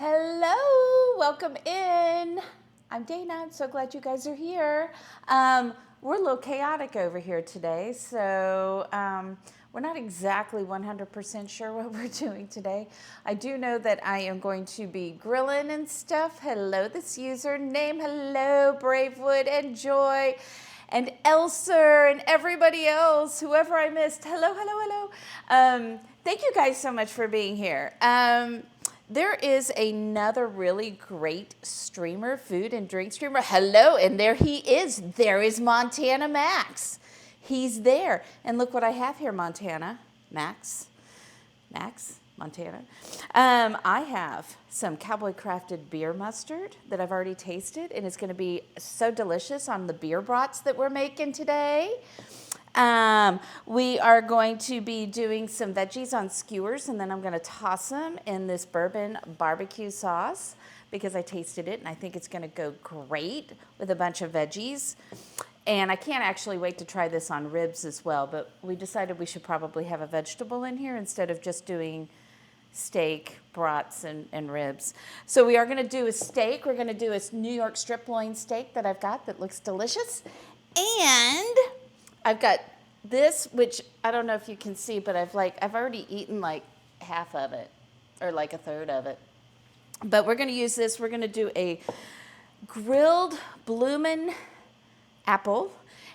Hello, welcome in. I'm Dana. I'm so glad you guys are here. We're a little chaotic over here today, so we're not exactly 100% sure what we're doing today. I do know that I am going to be grilling and stuff. Hello, this username. Hello, Bravewood and Joy and Elser and everybody else, whoever I missed. Hello, hello, hello. Thank you guys so much for being here. There is another really great streamer, food and drink streamer. Hello, and there he is. There is Montana Max. He's there. And look what I have here, Montana. Max, Montana. I have some Cowboy Crafted beer mustard that I've already tasted, and it's going to be so delicious on the beer brats that we're making today. We are going to be doing some veggies on skewers, and then I'm going to toss them in this bourbon barbecue sauce because I tasted it, and I think it's going to go great with a bunch of veggies. And I can't actually wait to try this on ribs as well, but we decided we should probably have a vegetable in here instead of just doing steak, brats, and ribs. So we are going to do a steak. We're going to do a New York strip loin steak that I've got that looks delicious. And I've got this, which I don't know if you can see, but I've already eaten like half of it or like a third of it. But we're going to use this. We're going to do a grilled bloomin' apple,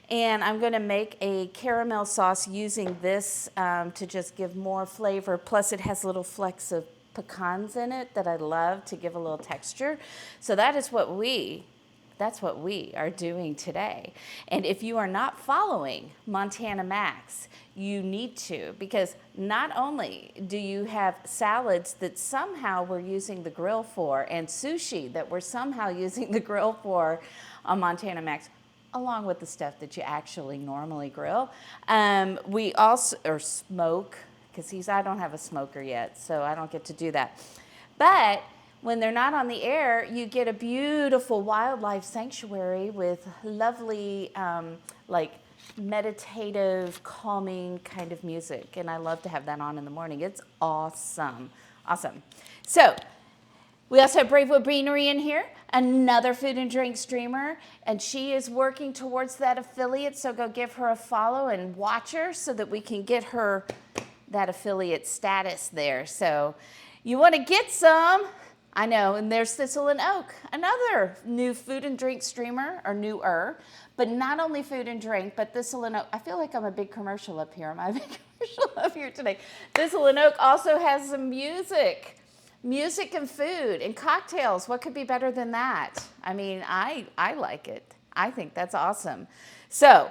and I'm going to make a caramel sauce using this to just give more flavor. Plus it has little flecks of pecans in it that I love to give a little texture. So that's what we are doing today. And if you are not following Montana Max, you need to, because not only do you have salads that somehow we're using the grill for, and sushi that we're somehow using the grill for on Montana Max, along with the stuff that you actually normally grill. We also, or smoke, because I don't have a smoker yet, so I don't get to do that. But when they're not on the air, you get a beautiful wildlife sanctuary with lovely, like meditative, calming kind of music. And I love to have that on in the morning. It's awesome. Awesome. So we also have Bravewood Beanery in here, another food and drink streamer, and she is working towards that affiliate, so go give her a follow and watch her so that we can get her that affiliate status there. So you want to get some, I know, and there's Thistle and Oak, another new food and drink streamer, or newer, but not only food and drink, but Thistle and Oak. I feel like I'm a big commercial up here. Am I a big commercial up here today? Thistle and Oak also has some music and food and cocktails. What could be better than that? I mean, I like it. I think that's awesome. So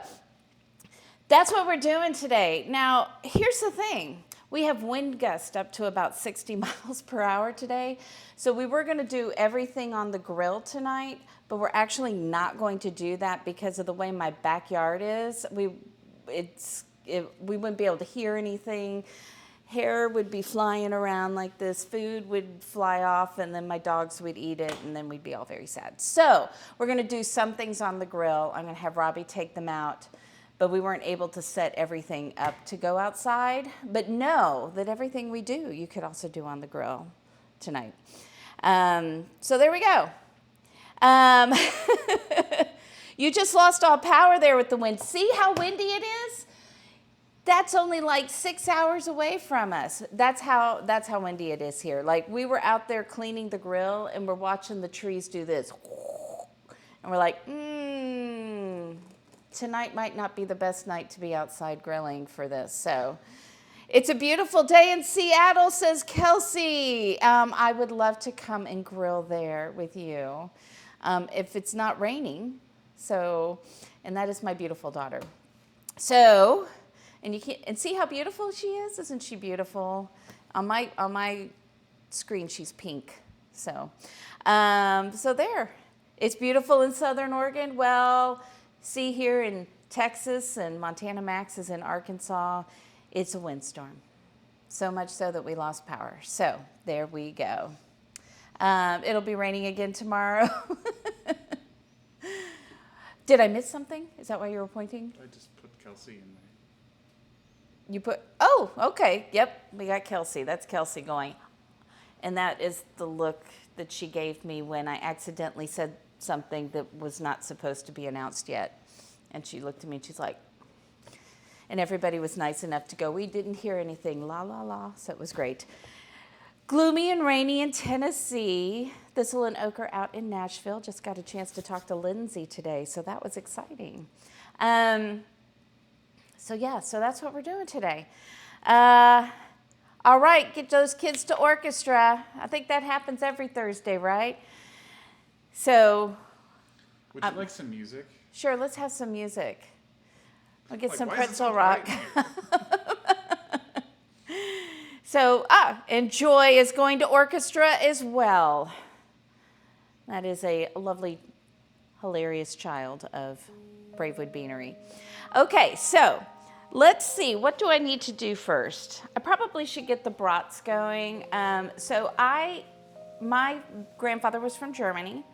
that's what we're doing today. Now, here's the thing. We have wind gusts up to about 60 miles per hour today. So we were going to do everything on the grill tonight, but we're actually not going to do that because of the way my backyard is. We wouldn't be able to hear anything. Hair would be flying around like this, food would fly off, and then my dogs would eat it, and then we'd be all very sad. So we're going to do some things on the grill. I'm going to have Robbie take them out, but we weren't able to set everything up to go outside. But know that everything we do, you could also do on the grill tonight. So there we go. You just lost all power there with the wind. See how windy it is? That's only like 6 hours away from us. That's how windy it is here. Like, we were out there cleaning the grill and we're watching the trees do this. And we're like, tonight might not be the best night to be outside grilling for this. So it's a beautiful day in Seattle, says Kelsey. I would love to come and grill there with you if it's not raining. So, and that is my beautiful daughter. So, and see how beautiful she is? Isn't she beautiful? On my screen, she's pink. So there. It's beautiful in Southern Oregon. Well, see here in Texas, and Montana Max is in Arkansas. It's a windstorm. So much so that we lost power. So there we go. It'll be raining again tomorrow. Did I miss something? Is that why you were pointing? I just put Kelsey in there. You put, oh, okay, yep, we got Kelsey. That's Kelsey going. And that is the look that she gave me when I accidentally said something that was not supposed to be announced yet. And she looked at me and she's like, and everybody was nice enough to go, we didn't hear anything, la, la, la. So it was great. Gloomy and rainy in Tennessee. Thistle and Oak are out in Nashville. Just got a chance to talk to Lindsay today, so that was exciting. So that's what we're doing today. All right, get those kids to orchestra. I think that happens every Thursday, right? So. Would you like some music? Sure, let's have some music. I'll get some why pretzel is it so rock. bright in here? So, and Joy is going to orchestra as well. That is a lovely, hilarious child of Bravewood Beanery. Okay, so let's see. What do I need to do first? I probably should get the brats going. My grandfather was from Germany,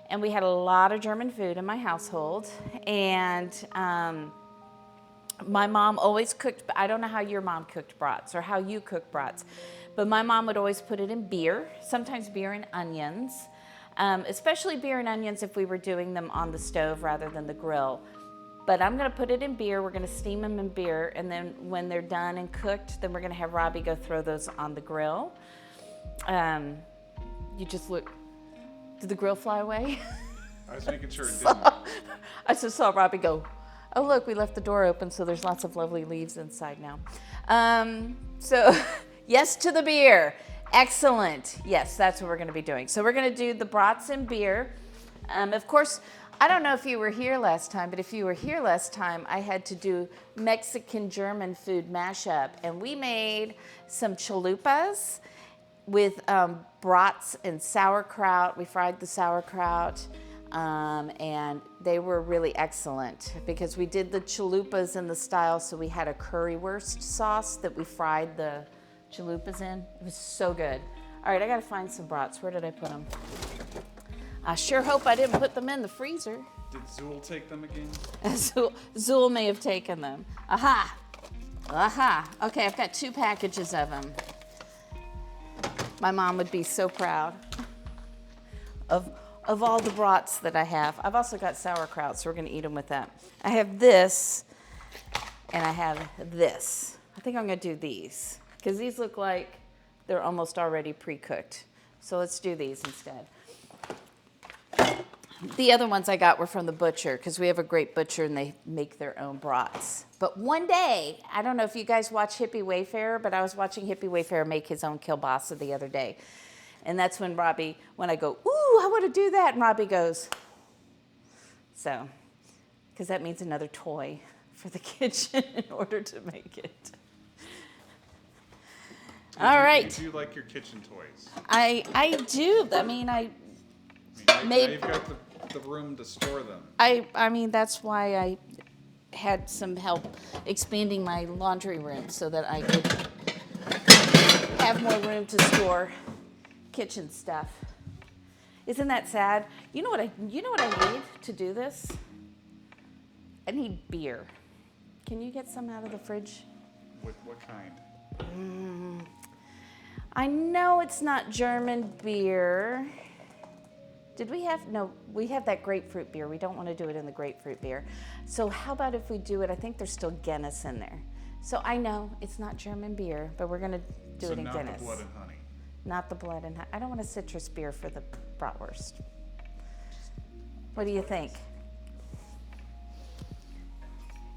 and we had a lot of German food in my household. And my mom always cooked, I don't know how your mom cooked brats or how you cook brats, but my mom would always put it in beer, sometimes beer and onions, especially beer and onions if we were doing them on the stove rather than the grill. But I'm gonna put it in beer, we're gonna steam them in beer, and then when they're done and cooked, then we're gonna have Robbie go throw those on the grill. You just look, did the grill fly away? I was making sure it didn't. I just saw Robbie go, oh look, we left the door open, so there's lots of lovely leaves inside now. So yes to the beer. Excellent. Yes, that's what we're gonna be doing. So we're gonna do the brats and beer. Of course, I don't know if you were here last time, but if you were here last time, I had to do Mexican-German food mashup, and we made some chalupas with brats and sauerkraut. We fried the sauerkraut. And they were really excellent because we did the chalupas in the style, so we had a currywurst sauce that we fried the chalupas in. It was so good. All right, I gotta find some brats. Where did I put them? I sure hope I didn't put them in the freezer. Did Zool take them again? Zool may have taken them. Aha! Aha! Okay, I've got 2 packages of them. My mom would be so proud of all the brats that I have. I've also got sauerkraut, so we're gonna eat them with that. I have this, and I have this. I think I'm gonna do these, because these look like they're almost already pre-cooked. So let's do these instead. The other ones I got were from the butcher, because we have a great butcher and they make their own brats. But one day, I don't know if you guys watch Hippie Wayfarer, but I was watching Hippie Wayfarer make his own kielbasa the other day. And that's when I go, ooh, I want to do that. And Robbie goes, so, because that means another toy for the kitchen in order to make it. All right. You do like your kitchen toys. I do. I mean, now you've got the room to store them. I mean, that's why I had some help expanding my laundry room so that I could have more room to store kitchen stuff. Isn't that sad? You know what I need to do this? I need beer. Can you get some out of the fridge? What kind? I know it's not German beer. Did we have, no, we have that grapefruit beer. We don't want to do it in the grapefruit beer. So how about if we do it, I think there's still Guinness in there. So I know it's not German beer, but we're going to do it in Guinness. Not the blood and honey. Not the blood and honey. I don't want a citrus beer for the bratwurst. What do you think?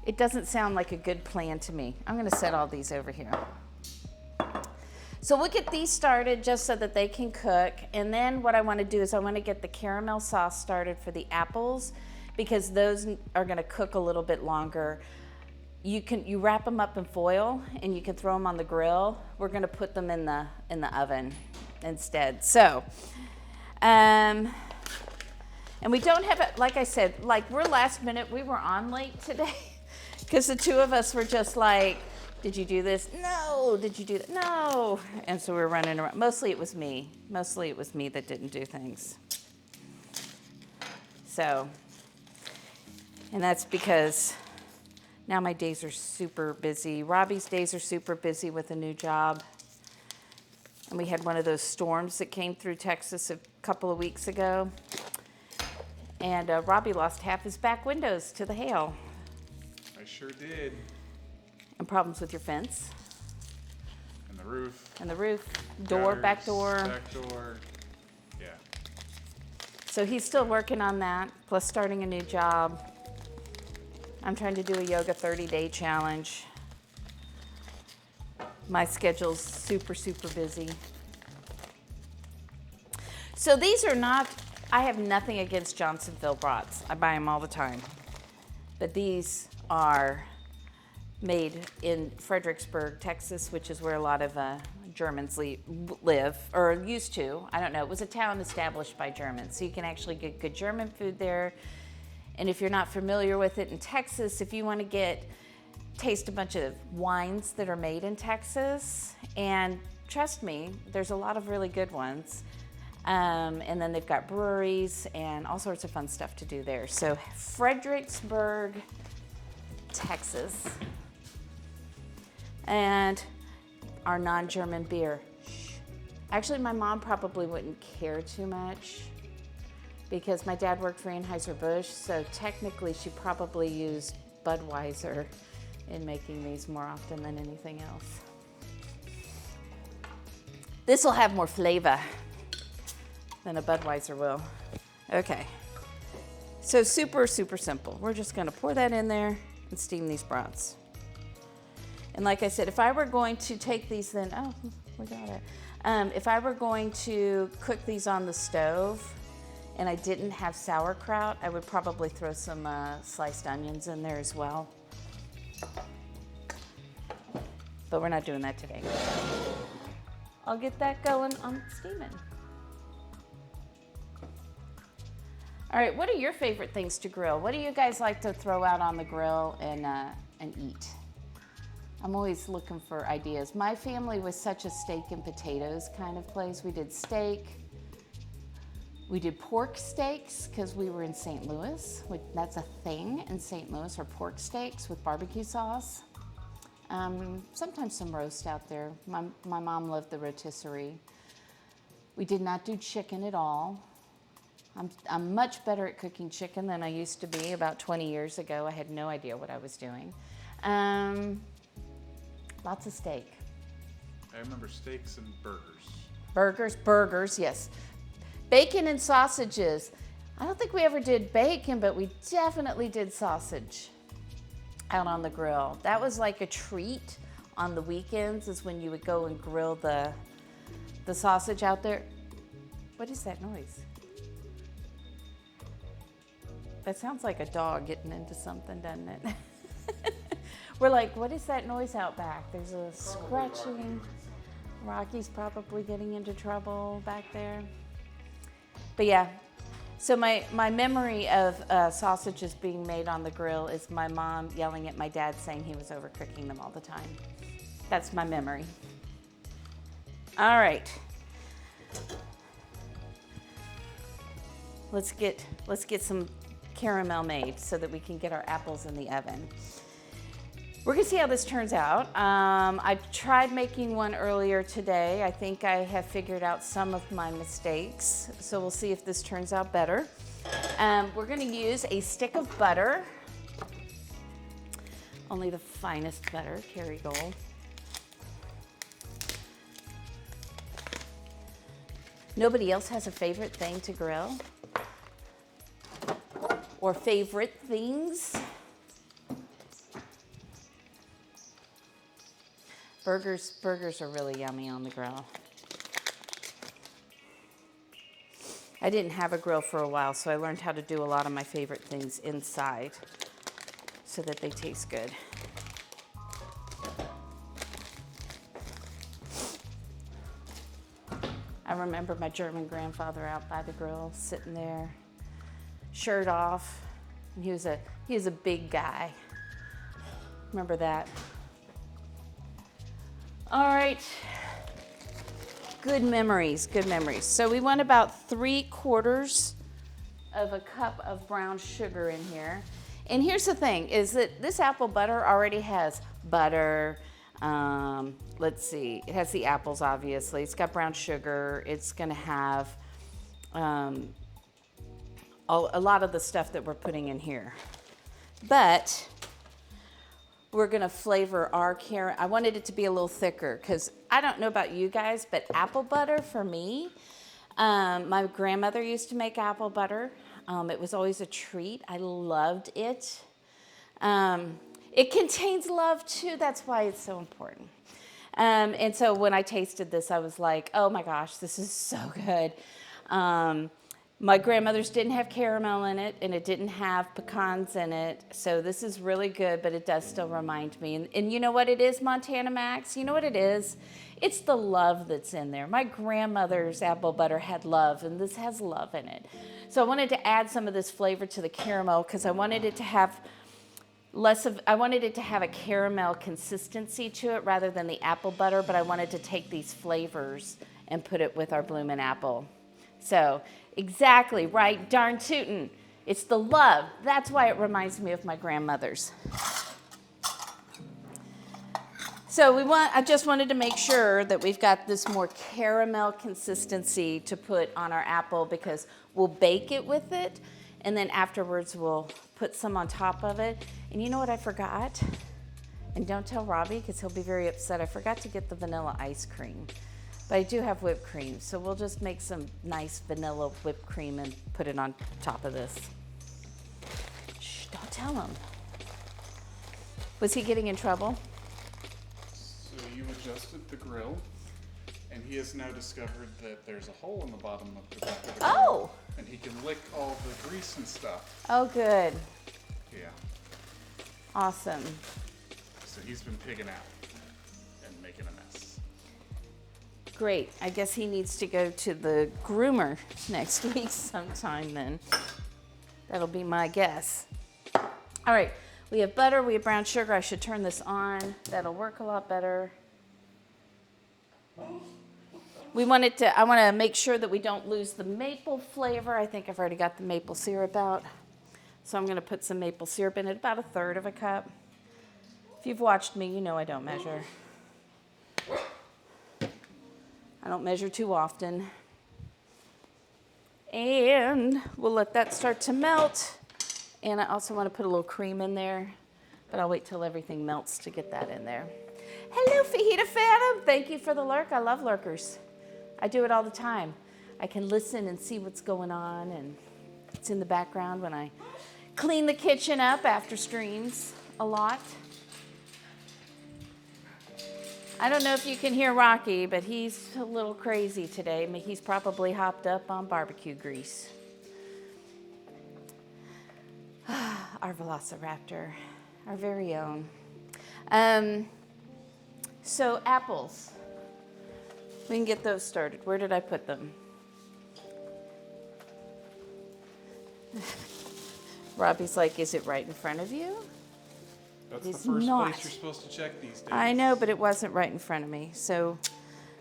It doesn't sound like a good plan to me. I'm going to set all these over here. So we'll get these started just so that they can cook. And then what I want to do is I want to get the caramel sauce started for the apples because those are going to cook a little bit longer. You wrap them up in foil and you can throw them on the grill. We're going to put them in the oven instead. So, and we don't have it, like I said, like we're last minute. We were on late today because the two of us were just like, did you do this? No. Did you do that? No. And so we were running around. Mostly it was me. Mostly it was me that didn't do things. So, and that's because now my days are super busy. Robbie's days are super busy with a new job. And we had one of those storms that came through Texas a couple of weeks ago. And Robbie lost half his back windows to the hail. I sure did. And problems with your fence. And the roof. And the roof. Door, back door. Back door. Yeah. So he's still working on that, plus starting a new job. I'm trying to do a yoga 30-day challenge. My schedule's super, super busy. So these are not, I have nothing against Johnsonville brats. I buy them all the time. But these are made in Fredericksburg, Texas, which is where a lot of Germans live, or used to. I don't know. It was a town established by Germans, so you can actually get good German food there. And if you're not familiar with it in Texas, if you want to taste a bunch of wines that are made in Texas, and trust me, there's a lot of really good ones. And then they've got breweries and all sorts of fun stuff to do there. So Fredericksburg, Texas. And our non-German beer. Actually, my mom probably wouldn't care too much because my dad worked for Anheuser-Busch, so technically she probably used Budweiser in making these more often than anything else. This will have more flavor than a Budweiser will. Okay, so super, super simple. We're just gonna pour that in there and steam these brats. And like I said, if I were going to take these then, oh, we got it. If I were going to cook these on the stove and I didn't have sauerkraut, I would probably throw some sliced onions in there as well. But we're not doing that today. I'll get that going on steaming. All right, what are your favorite things to grill? What do you guys like to throw out on the grill and eat? I'm always looking for ideas. My family was such a steak and potatoes kind of place. We did steak. We did pork steaks because we were in St. Louis. That's a thing in St. Louis, or pork steaks with barbecue sauce. Sometimes some roast out there. My mom loved the rotisserie. We did not do chicken at all. I'm much better at cooking chicken than I used to be about 20 years ago. I had no idea what I was doing. Lots of steak. I remember steaks and burgers. Burgers, yes. Bacon and sausages. I don't think we ever did bacon, but we definitely did sausage out on the grill. That was like a treat on the weekends, is when you would go and grill the sausage out there. What is that noise? That sounds like a dog getting into something, doesn't it? We're like, what is that noise out back? There's a scratching. Rocky's probably getting into trouble back there. But yeah, so my memory of sausages being made on the grill is my mom yelling at my dad saying he was overcooking them all the time. That's my memory. All right. Let's get some caramel made so that we can get our apples in the oven. We're gonna see how this turns out. I tried making one earlier today. I think I have figured out some of my mistakes, so we'll see if this turns out better. We're gonna use a stick of butter, only the finest butter, Kerrygold. Nobody else has a favorite thing to grill? Or favorite things? Burgers are really yummy on the grill. I didn't have a grill for a while, so I learned how to do a lot of my favorite things inside so that they taste good. I remember my German grandfather out by the grill, sitting there, shirt off, and he was a big guy. Remember that? All right, good memories, good memories. So we want about 3/4 of a cup of brown sugar in here. And here's the thing, is that this apple butter already has butter, Let's see, it has the apples, obviously. It's got brown sugar. It's gonna have a lot of the stuff that we're putting in here. But we're gonna flavor our caramel. I wanted it to be a little thicker because I don't know about you guys, but apple butter for me, my grandmother used to make apple butter. It was always a treat. I loved it. It contains love too. That's why it's so important. And so when I tasted this, I was like, oh my gosh, this is so good. My grandmother's didn't have caramel in it, and it didn't have pecans in it. So this is really good, but it does still remind me. And you know what it is, Montana Max? You know what it is? It's the love that's in there. My grandmother's apple butter had love, and this has love in it. So I wanted to add some of this flavor to the caramel because I wanted it to have I wanted it to have a caramel consistency to it rather than the apple butter, but I wanted to take these flavors and put it with our bloomin' apple. So, exactly, right, darn tootin'. It's the love. That's why it reminds me of my grandmother's. So I just wanted to make sure that we've got this more caramel consistency to put on our apple because we'll bake it with it, and then afterwards we'll put some on top of it. And you know what I forgot? And don't tell Robbie because he'll be very upset. I forgot to get the vanilla ice cream. But I do have whipped cream, so we'll just make some nice vanilla whipped cream and put it on top of this. Shh, don't tell him. Was he getting in trouble? So you adjusted the grill, and he has now discovered that there's a hole in the bottom of the back of the grill. Oh! And he can lick all the grease and stuff. Oh, good. Yeah. Awesome. So he's been pigging out and making a mess. Great. I guess he needs to go to the groomer next week sometime then. That'll be my guess. All right. We have butter. We have brown sugar. I should turn this on. That'll work a lot better. I want to make sure that we don't lose the maple flavor. I think I've already got the maple syrup out. So I'm going to put some maple syrup in it, about 1/3 of a cup. If you've watched me, you know I don't measure. I don't measure too often. And we'll let that start to melt. And I also want to put a little cream in there, but I'll wait till everything melts to get that in there. Hello, Fajita Phantom. Thank you for the lurk. I love lurkers. I do it all the time. I can listen and see what's going on, and it's in the background when I clean the kitchen up after streams a lot. I don't know if you can hear Rocky, but he's a little crazy today. He's probably hopped up on barbecue grease. Our Velociraptor, our very own. So apples. We can get those started. Where did I put them? Robbie's like, is it right in front of you? That's It the is first not. place you're supposed to check these days. I know, but it wasn't right in front of me, so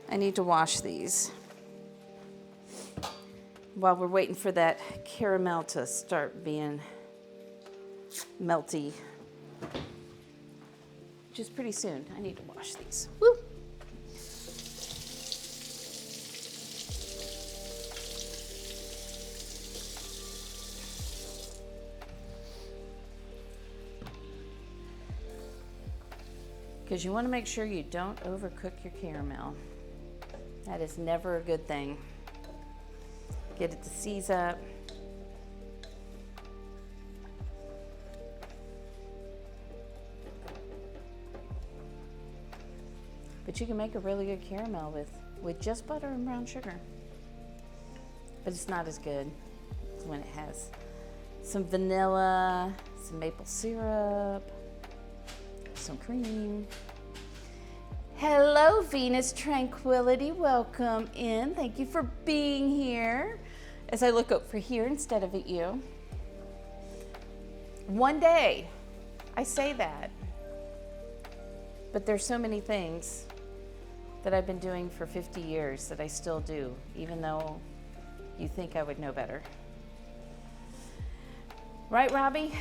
I need to wash these. While we're waiting for that caramel to start being melty. Just pretty soon. I need to wash these. Woo! Because you want to make sure you don't overcook your caramel. That is never a good thing. Get it to seize up. But you can make a really good caramel with just butter and brown sugar. But it's not as good as when it has some vanilla, some maple syrup, some cream. Hello, Venus Tranquility. Welcome in. Thank you for being here. As I look over here instead of at you. One day, I say that. But there's so many things that I've been doing for 50 years that I still do, even though you think I would know better. Right, Robbie?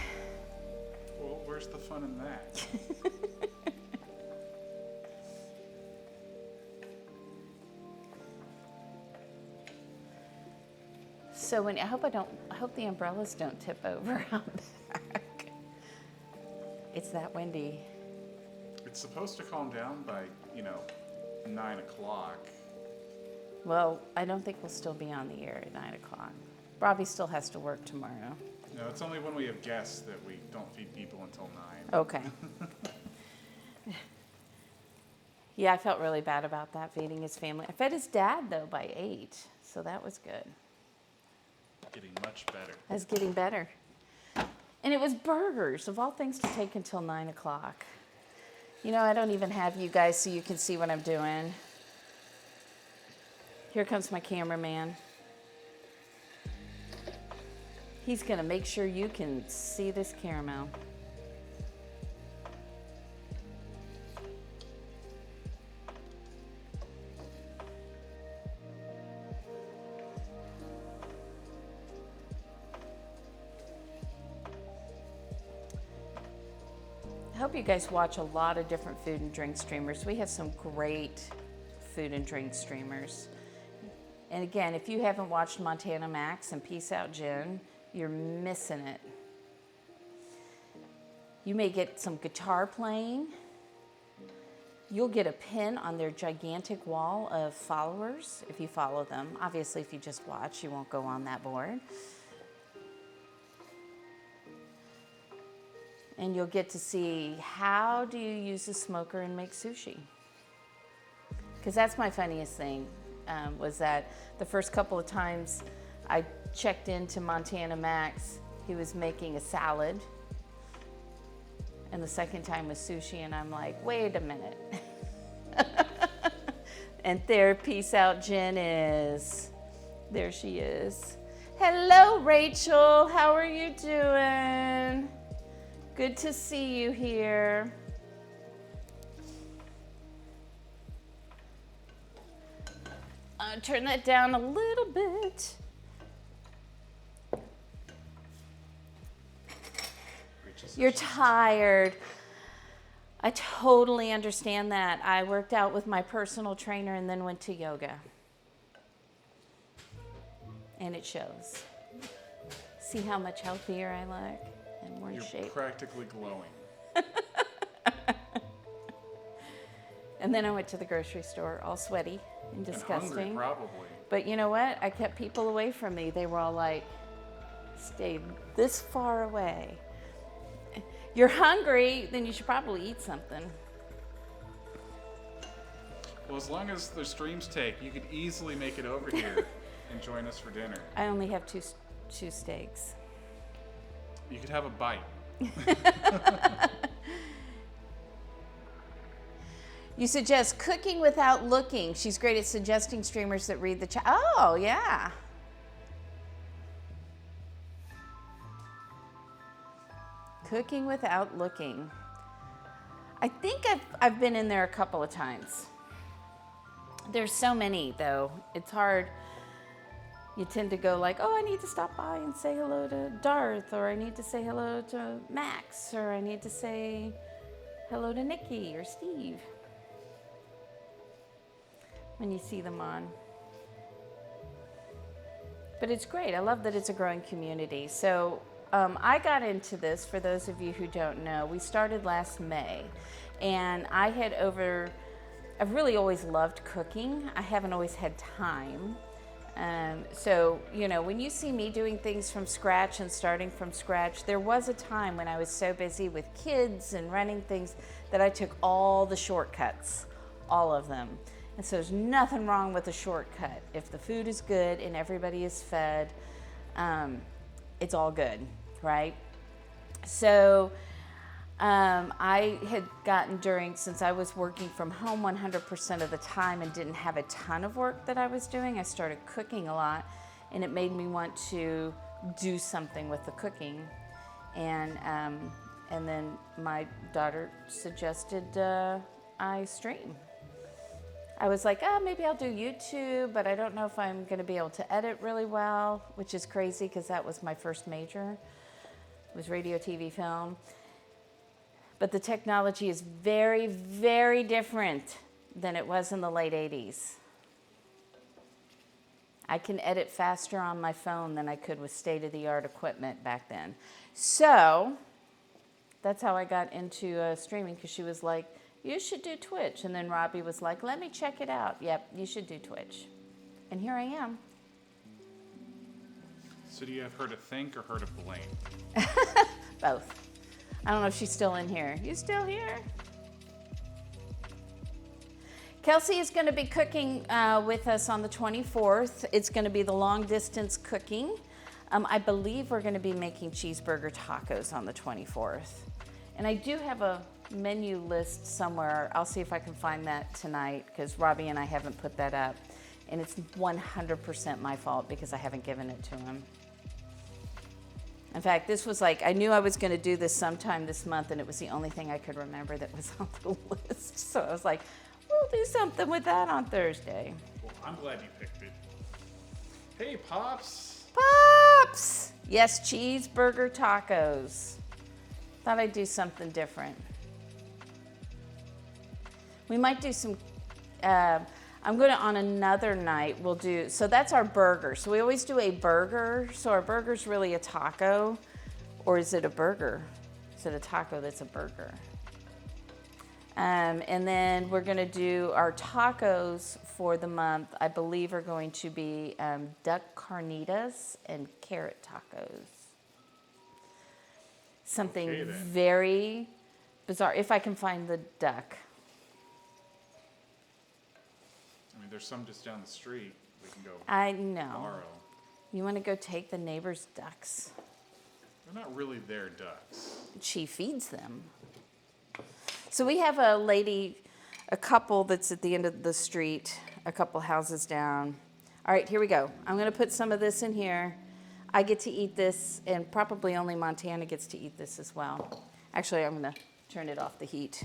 Well, where's the fun in that? So I hope the umbrellas don't tip over out back. It's that windy. It's supposed to calm down by, 9 o'clock. Well, I don't think we'll still be on the air at 9 o'clock. Robbie still has to work tomorrow. No, it's only when we have guests that we don't feed people until 9. Okay. Yeah, I felt really bad about that, feeding his family. I fed his dad, though, by 8, so that was good. Getting much better. I was getting better. And it was burgers, of all things to take until 9 o'clock. I don't even have you guys so you can see what I'm doing. Here comes my cameraman. He's going to make sure you can see this caramel. I hope you guys watch a lot of different food and drink streamers. We have some great food and drink streamers. And again, if you haven't watched Montana Max and Peace Out Jen, you're missing it. You may get some guitar playing. You'll get a pin on their gigantic wall of followers if you follow them. Obviously, if you just watch, you won't go on that board. And you'll get to see how do you use a smoker and make sushi. Because that's my funniest thing, was that the first couple of times I checked into Montana Max, he was making a salad. And the second time was sushi, and I'm like, wait a minute. And there, Peace Out Jen is. There she is. Hello, Rachel. How are you doing? Good to see you here. Turn that down a little bit. You're tired. I totally understand that. I worked out with my personal trainer and then went to yoga. And it shows. See how much healthier I look and more in shape. You're practically glowing. And then I went to the grocery store all sweaty and disgusting. And hungry, probably. But you know what? I kept people away from me. They were all like, stay this far away. You're hungry, then you should probably eat something. Well, as long as the streams take, you could easily make it over here and join us for dinner. I only have two steaks. You could have a bite. You suggest cooking without looking. She's great at suggesting streamers that read the chat. Oh, yeah. Cooking without looking. I think I've been in there a couple of times. There's so many, though. It's hard. You tend to go like, oh, I need to stop by and say hello to Darth, or I need to say hello to Max, or I need to say hello to Nikki or Steve. When you see them on. But it's great. I love that it's a growing community. So I got into this, for those of you who don't know, we started last May. And I've really always loved cooking. I haven't always had time. So, when you see me doing things from scratch and starting from scratch, there was a time when I was so busy with kids and running things that I took all the shortcuts, all of them. And so there's nothing wrong with a shortcut. If the food is good and everybody is fed, it's all good, right? So I had gotten since I was working from home 100% of the time and didn't have a ton of work that I was doing, I started cooking a lot, and it made me want to do something with the cooking. And then my daughter suggested I stream. I was like, maybe I'll do YouTube, but I don't know if I'm going to be able to edit really well, which is crazy because that was my first major. It was radio, TV, film. But the technology is very, very different than it was in the late 80s. I can edit faster on my phone than I could with state-of-the-art equipment back then. So that's how I got into streaming, because she was like, you should do Twitch. And then Robbie was like, let me check it out. Yep, you should do Twitch. And here I am. So do you have her to thank or her to blame? Both. I don't know if she's still in here. You still here? Kelsey is going to be cooking with us on the 24th. It's going to be the long distance cooking. I believe we're going to be making cheeseburger tacos on the 24th. And I do have a menu list somewhere. I'll see if I can find that tonight, because Robbie and I haven't put that up. And it's 100% my fault because I haven't given it to him. In fact, this was like, I knew I was going to do this sometime this month, and it was the only thing I could remember that was on the list. So I was like, we'll do something with that on Thursday. Well, I'm glad you picked it. Hey, Pops. Pops! Yes, cheeseburger tacos. Thought I'd do something different. We might do some, I'm going to, on another night, we'll do, so that's our burger. So we always do a burger. So our burger's really a taco, or is it a burger? Is it a taco that's a burger? And then we're going to do our tacos for the month, I believe, are going to be duck carnitas and carrot tacos. Something Okay, very bizarre, if I can find the duck. I mean, there's some just down the street. We can go I know. borrow. You want to go take the neighbor's ducks? They're not really their ducks. She feeds them. So we have a lady, a couple that's at the end of the street, a couple houses down. All right, here we go. I'm going to put some of this in here. I get to eat this, and probably only Montana gets to eat this as well. Actually, I'm going to turn it off the heat.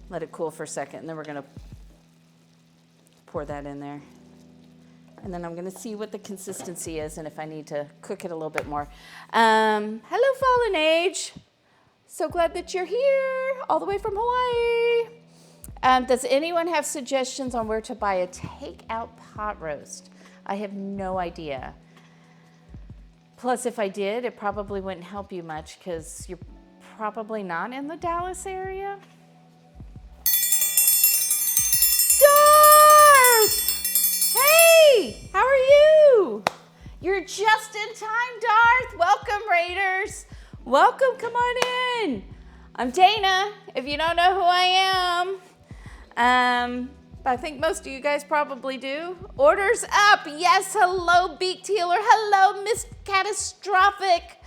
Let it cool for a second, and then we're going to pour that in there. And then I'm going to see what the consistency is and if I need to cook it a little bit more. Hello, Fallen Age. So glad that you're here, all the way from Hawaii. Does anyone have suggestions on where to buy a takeout pot roast? I have no idea. Plus, if I did, it probably wouldn't help you much because you're probably not in the Dallas area. Darth! Hey, how are you? You're just in time, Darth. Welcome, Raiders. Welcome, come on in. I'm Dana, if you don't know who I am. I think most of you guys probably do. Orders up. Yes, hello, Beak Tealer. Hello, Miss Catastrophic.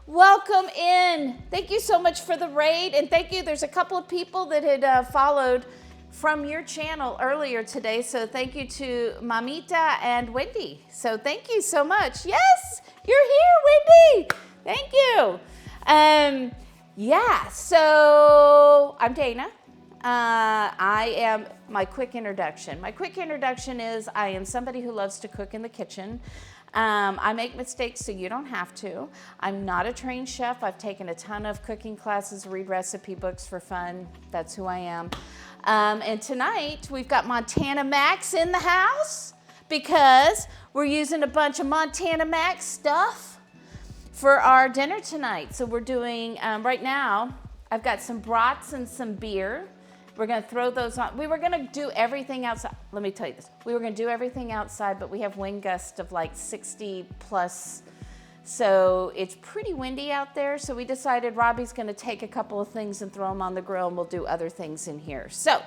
Welcome in. Thank you so much for the raid, and thank you. There's a couple of people that had followed from your channel earlier today, so thank you to Mamita and Wendy. So thank you so much. Yes, you're here, Wendy. Thank you. Yeah, so I'm Dana. I am, my quick introduction. My quick introduction is I am somebody who loves to cook in the kitchen. I make mistakes so you don't have to. I'm not a trained chef. I've taken a ton of cooking classes, read recipe books for fun. That's who I am. And tonight we've got Montana Max in the house because we're using a bunch of Montana Max stuff for our dinner tonight. So we're doing, right now, I've got some brats and some beer. We're gonna throw those on. We were gonna do everything outside. Let me tell you this. We were gonna do everything outside, but we have wind gusts of like 60 plus. So it's pretty windy out there. So we decided Robbie's gonna take a couple of things and throw them on the grill, and we'll do other things in here. So,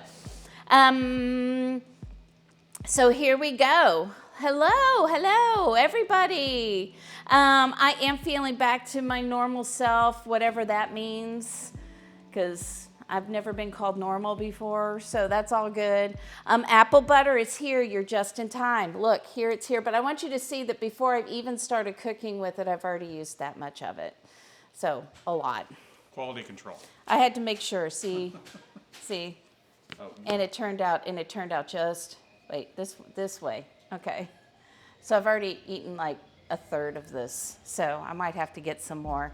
so here we go. Hello, everybody. I am feeling back to my normal self, whatever that means, because I've never been called normal before, so that's all good. Apple butter is here. You're just in time. Look, here it's here. But I want you to see that before I've even started cooking with it, I've already used that much of it. So, a lot. Quality control. I had to make sure. See? Oh. And it turned out just, wait, this way. Okay. So I've already eaten like a third of this, so I might have to get some more.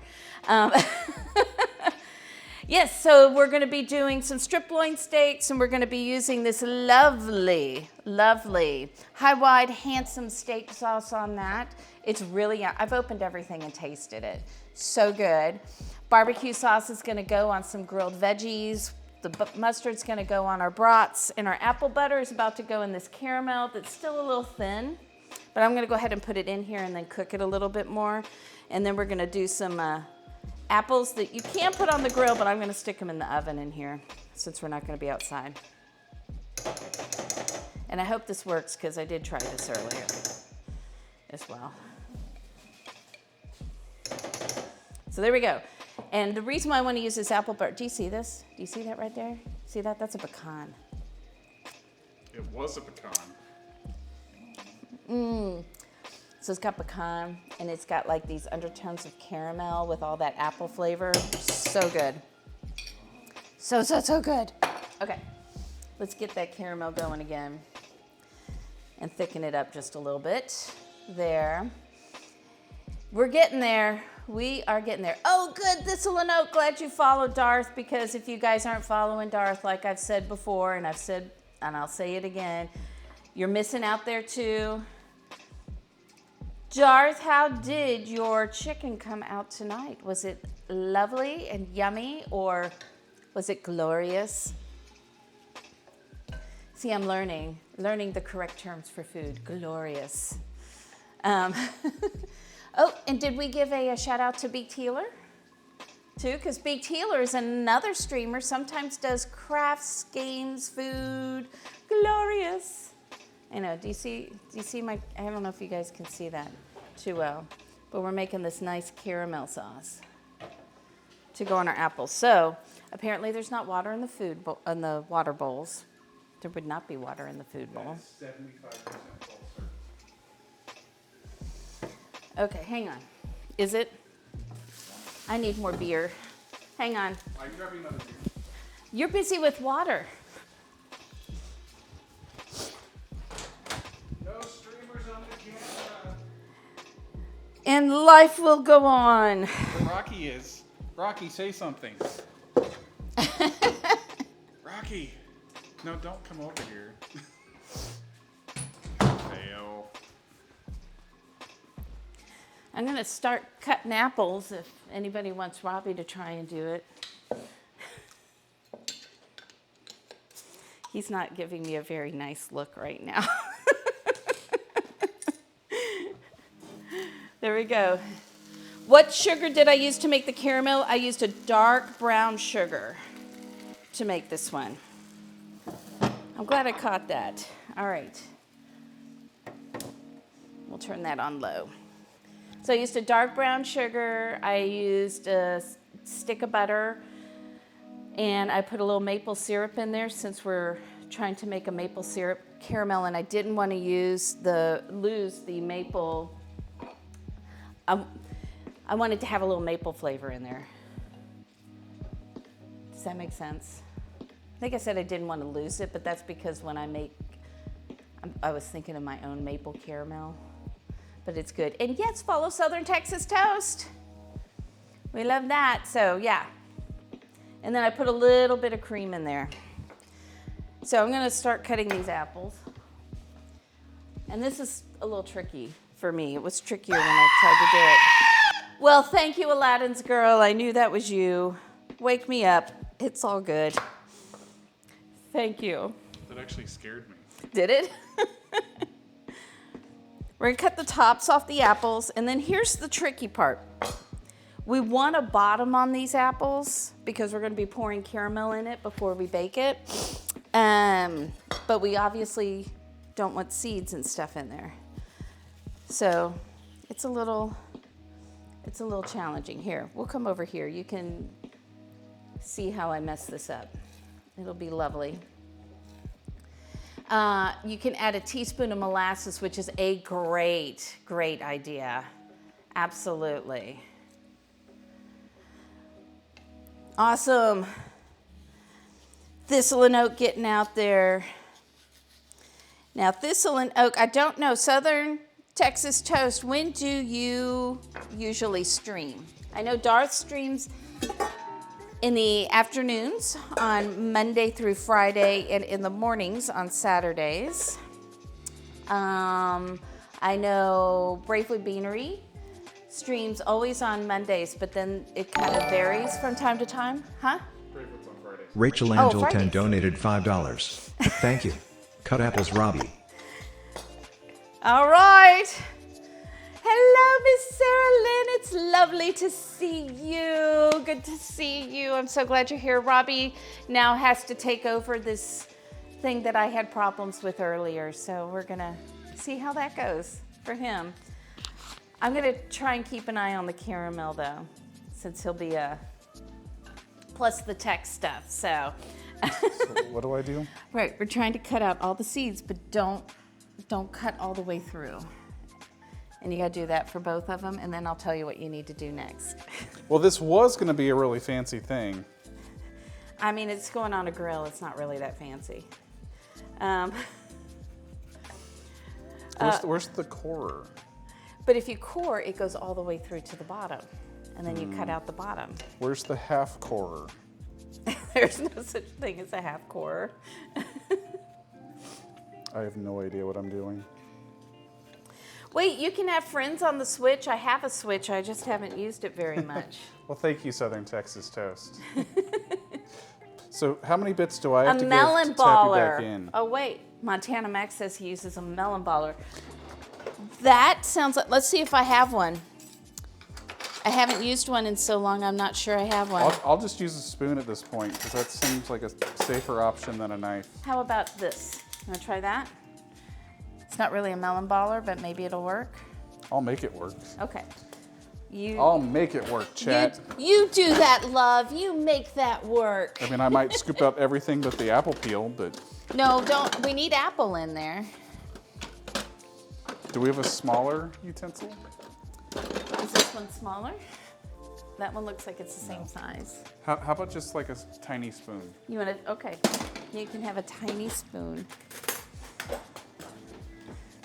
Yes, so we're going to be doing some strip loin steaks, and we're going to be using this lovely, lovely, high-wide, handsome steak sauce on that. It's really, I've opened everything and tasted it. So good. Barbecue sauce is going to go on some grilled veggies. The mustard's going to go on our brats, and our apple butter is about to go in this caramel that's still a little thin, but I'm going to go ahead and put it in here and then cook it a little bit more. And then we're going to do some apples that you can put on the grill, but I'm going to stick them in the oven in here since we're not going to be outside. And I hope this works because I did try this earlier as well. So there we go. And the reason why I want to use this apple butter, do you see this? Do you see that right there? See that? That's a pecan. It was a pecan. So it's got pecan, and it's got like these undertones of caramel with all that apple flavor. So good. So good. Okay, let's get that caramel going again and thicken it up just a little bit. There. We're getting there. We are getting there. Oh, good, Thistle and Oak. Glad you followed Darth, because if you guys aren't following Darth, like I've said before, and I'll say it again, you're missing out there too. Darth, how did your chicken come out tonight? Was it lovely and yummy, or was it glorious? See, I'm learning the correct terms for food. Glorious. Oh, and did we give a shout out to Beaked Healer too? Because Beaked Healer is another streamer, sometimes does crafts, games, food. Glorious. I know, do you see my, I don't know if you guys can see that too well, but we're making this nice caramel sauce to go on our apples. So apparently there's not water in the in the water bowls. There would not be water in the food bowl. 75% full, sir. Okay, hang on. Is it? I need more beer. Hang on. I'm grabbing another beer. You're busy with water. No streamers on the camera. And life will go on. But Rocky is. Rocky, say something. Rocky. No, don't come over here. Fail. I'm going to start cutting apples if anybody wants Robbie to try and do it. He's not giving me a very nice look right now. There we go. What sugar did I use to make the caramel? I used a dark brown sugar to make this one. I'm glad I caught that. All right. We'll turn that on low. So I used a dark brown sugar, I used a stick of butter, and I put a little maple syrup in there since we're trying to make a maple syrup caramel, and I didn't want to lose the maple. I wanted to have a little maple flavor in there. Does that make sense? I think I said I didn't want to lose it, but that's because when I was thinking of my own maple caramel. But it's good. And yes, follow Southern Texas Toast. We love that. So yeah. And then I put a little bit of cream in there. So I'm going to start cutting these apples. And this is a little tricky for me. It was trickier when I tried to do it. Well, thank you, Aladdin's girl. I knew that was you. Wake me up. It's all good. Thank you. That actually scared me. Did it? We're going to cut the tops off the apples, and then here's the tricky part. We want a bottom on these apples because we're going to be pouring caramel in it before we bake it. But we obviously don't want seeds and stuff in there. So it's a little challenging. Here, we'll come over here. You can see how I mess this up. It'll be lovely. You can add a teaspoon of molasses, which is a great, great idea. Absolutely. Awesome. Thistle and Oak getting out there. Now, Thistle and Oak, I don't know, Southern Texas Toast, when do you usually stream? I know Darth streams in the afternoons on Monday through Friday, and in the mornings on Saturdays. I know Bravely Beanery streams always on Mondays, but then it kind of varies from time to time. Huh? Bravelets on Fridays. Rachel Angleton Fridays. donated $5. Thank you. Cut apples, Robbie. All right. Hello, Miss Sarah Lynn. It's lovely to see you. Good to see you. I'm so glad you're here. Robbie now has to take over this thing that I had problems with earlier, so we're going to see how that goes for him. I'm going to try and keep an eye on the caramel, though, since he'll be plus the tech stuff, so. So what do I do? Right, we're trying to cut out all the seeds, but don't cut all the way through. And you gotta do that for both of them, and then I'll tell you what you need to do next. Well, this was going to be a really fancy thing. I mean, it's going on a grill. It's not really that fancy. Where's the core? But if you core, it goes all the way through to the bottom, and then you cut out the bottom. Where's the half core? There's no such thing as a half core. I have no idea what I'm doing. Wait, you can have friends on the Switch. I have a Switch. I just haven't used it very much. Well, thank you, Southern Texas Toast. So how many bits do I have to A give melon to tap you back baller. in? Oh wait, Montana Max says he uses a melon baller. That sounds like, let's see if I have one. I haven't used one in so long, I'm not sure I have one. I'll just use a spoon at this point, because that seems like a safer option than a knife. How about this? You wanna try that? It's not really a melon baller, but maybe it'll work. I'll make it work. Okay. I'll make it work, chat. You do that, love. You make that work. I mean, I might scoop out everything but the apple peel, but No, don't. We need apple in there. do we have a smaller utensil? Is this one smaller? That one looks like it's the same size. How about just like a tiny spoon? You want to? Okay. You can have a tiny spoon.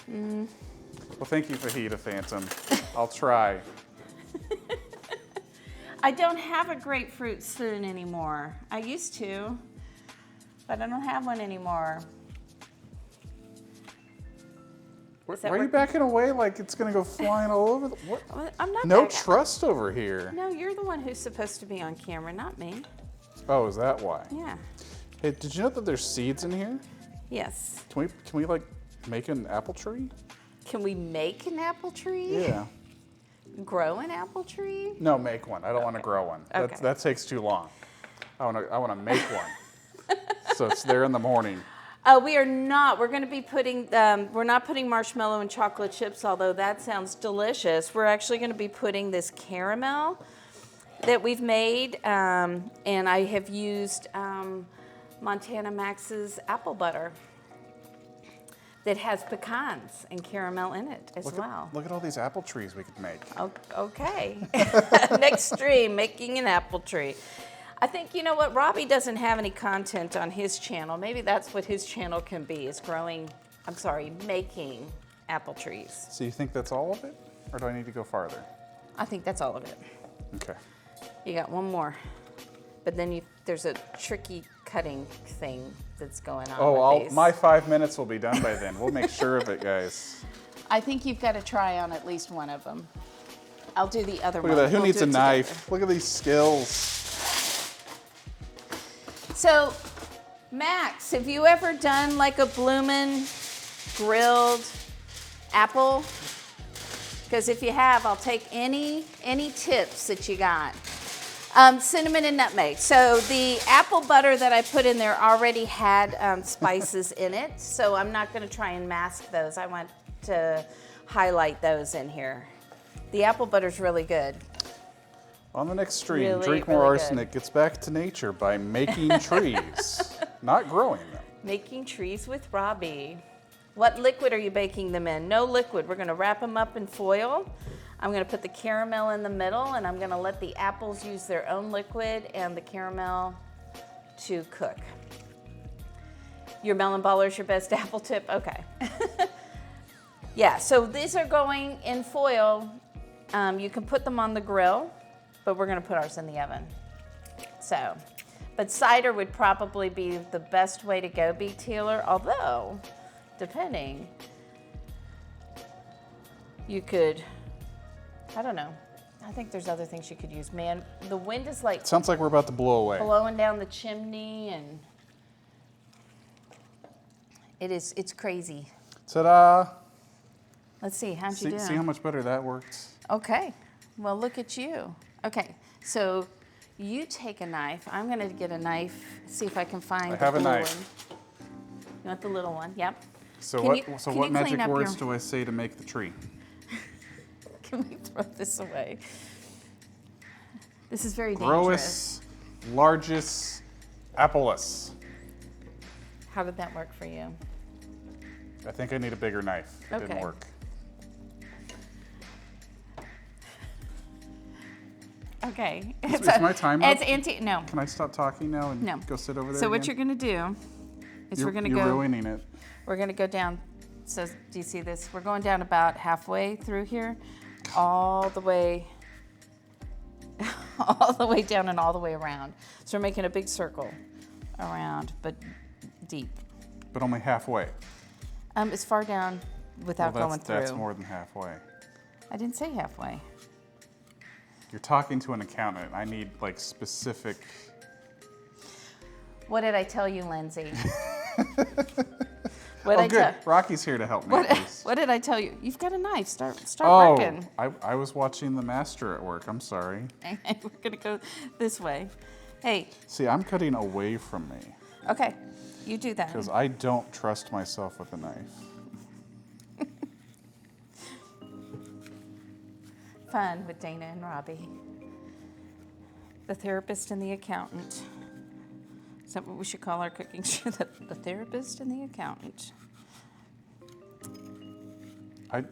Well, thank you, Fajita Phantom. I'll try. I don't have a grapefruit spoon anymore. I used to, but I don't have one anymore. Why that are you working? backing away like it's gonna go flying all over? What? I'm not. No back- trust over here. No, you're the one who's supposed to be on camera, not me. Oh, is that why? Yeah. Hey, did you know that there's seeds in here? Yes. Can we like make an apple tree? Can we make an apple tree? Yeah. Grow an apple tree? No, make one. I don't want to grow one. Okay. That takes too long. I want to make one. So it's there in the morning. We are not. We're going to be putting. We're not putting marshmallow and chocolate chips, although that sounds delicious. We're actually going to be putting this caramel that we've made, and I have used Montana Max's apple butter that has pecans and caramel in it as well. Look at all these apple trees we could make. Okay. Next stream, making an apple tree. I think, you know what, Robbie doesn't have any content on his channel. Maybe that's what his channel can be, is making apple trees. So you think that's all of it? Or do I need to go farther? I think that's all of it. Okay. You got one more. But then there's a tricky cutting thing that's going on with these. My 5 minutes will be done by then. We'll make sure of it, guys. I think you've got to try on at least one of them. I'll do the other Look one. at that. Who We'll needs do a it knife? together. Look at these skills. So, Max, have you ever done like a bloomin' grilled apple? Because if you have, I'll take any tips that you got. Cinnamon and nutmeg. So the apple butter that I put in there already had spices in it, so I'm not going to try and mask those. I want to highlight those in here. The apple butter's really good. On the next stream, Really, Drink More really Arsenic gets back to nature by making trees, not growing them. Making trees with Robbie. What liquid are you baking them in? No liquid. We're going to wrap them up in foil. I'm going to put the caramel in the middle, and I'm going to let the apples use their own liquid and the caramel to cook. Your melon baller is your best apple tip? Okay. Yeah, so these are going in foil. You can put them on the grill, but we're going to put ours in the oven. So, but cider would probably be the best way to go, Bee Taylor, although, depending, you could, I don't know. I think there's other things you could use. Man, the wind is like Sounds like we're about to blow away. blowing down the chimney and it's crazy. Ta-da! Let's see, how'd you do? See how much better that works? Okay, well look at you. Okay, so you take a knife. I'm gonna get a knife, see if I can find I the have a blue knife. one. You want the little one? Yep. So Can what? you- so can what you magic clean up words your- do I say to make the tree? Can we throw this away? This is very dangerous. Growis, largest, appleless. How did that work for you? I think I need a bigger knife. It Okay. didn't work. Okay. Is my time It's up? no. Can I stop talking now and No. go sit over there? So what again? you're gonna do is You're, we're gonna you're go. ruining it. We're gonna go down. So do you see this? We're going down about halfway through here, all the way, all the way down and all the way around. So we're making a big circle around, but deep. But only halfway. It's far down without Well, going through. that's more than halfway. I didn't say halfway. You're talking to an accountant. I need like specific. What did I tell you, Lindsay? What Oh, I good. tell- Rocky's here to help me. What, at least. what did I tell you? You've got a knife. Start Oh, working. I was watching the master at work. I'm sorry. We're gonna go this way. Hey, See, I'm cutting away from me okay, you do that. because I don't trust myself with a knife. Fun with Dana and Robbie. The therapist and the accountant. Is that what we should call our cooking show? The therapist and the accountant.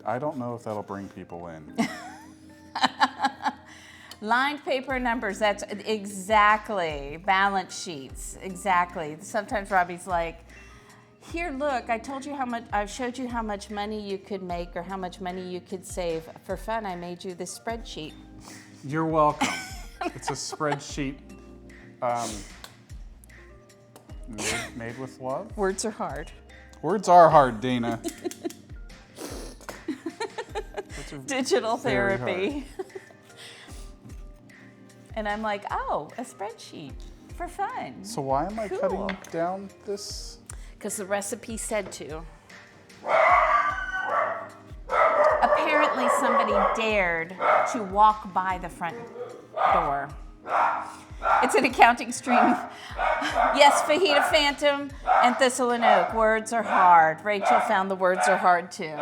I don't know if that'll bring people in. Lined paper numbers, that's exactly. Balance sheets, exactly. Sometimes Robbie's like, here, look, I've showed you how much money you could make or how much money you could save. For fun, I made you this spreadsheet. You're welcome. It's a spreadsheet made with love. Words are hard. Words are hard, Dana. Digital Very therapy. And I'm like, oh, a spreadsheet for fun. So why am I Cool. cutting down this? Because the recipe said to. Apparently somebody dared to walk by the front door. It's an accounting stream. Yes, Fajita Phantom and Thistle and Oak. Words are hard. Rachel found the words are hard too.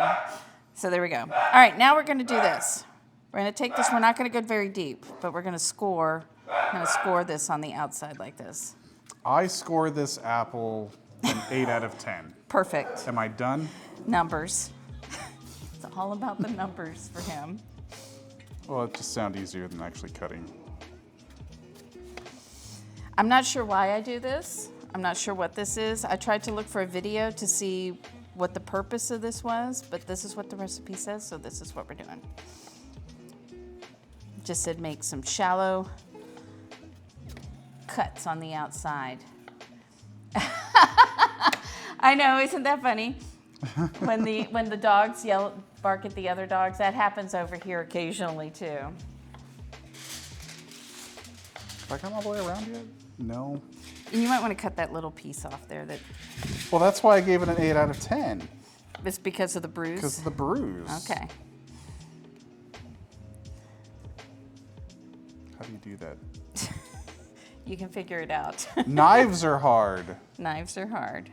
So there we go. All right, now we're gonna do this. We're gonna take this, we're not gonna go very deep, but we're gonna score this on the outside like this. I scored this apple an 8 out of 10. Perfect. Am I done? Numbers. It's all about the numbers for him. Well, it just sounds easier than actually cutting. I'm not sure why I do this. I'm not sure what this is. I tried to look for a video to see what the purpose of this was, but this is what the recipe says, so this is what we're doing. Just said make some shallow cuts on the outside. I know, isn't that funny? When the dogs bark at the other dogs, that happens over here occasionally too. Have I come all the way around yet? No. And you might want to cut that little piece off there. Well, that's why I gave it an 8 out of 10. It's because of the bruise. Because of the bruise. Okay. How do you do that? You can figure it out. Knives are hard. Knives are hard.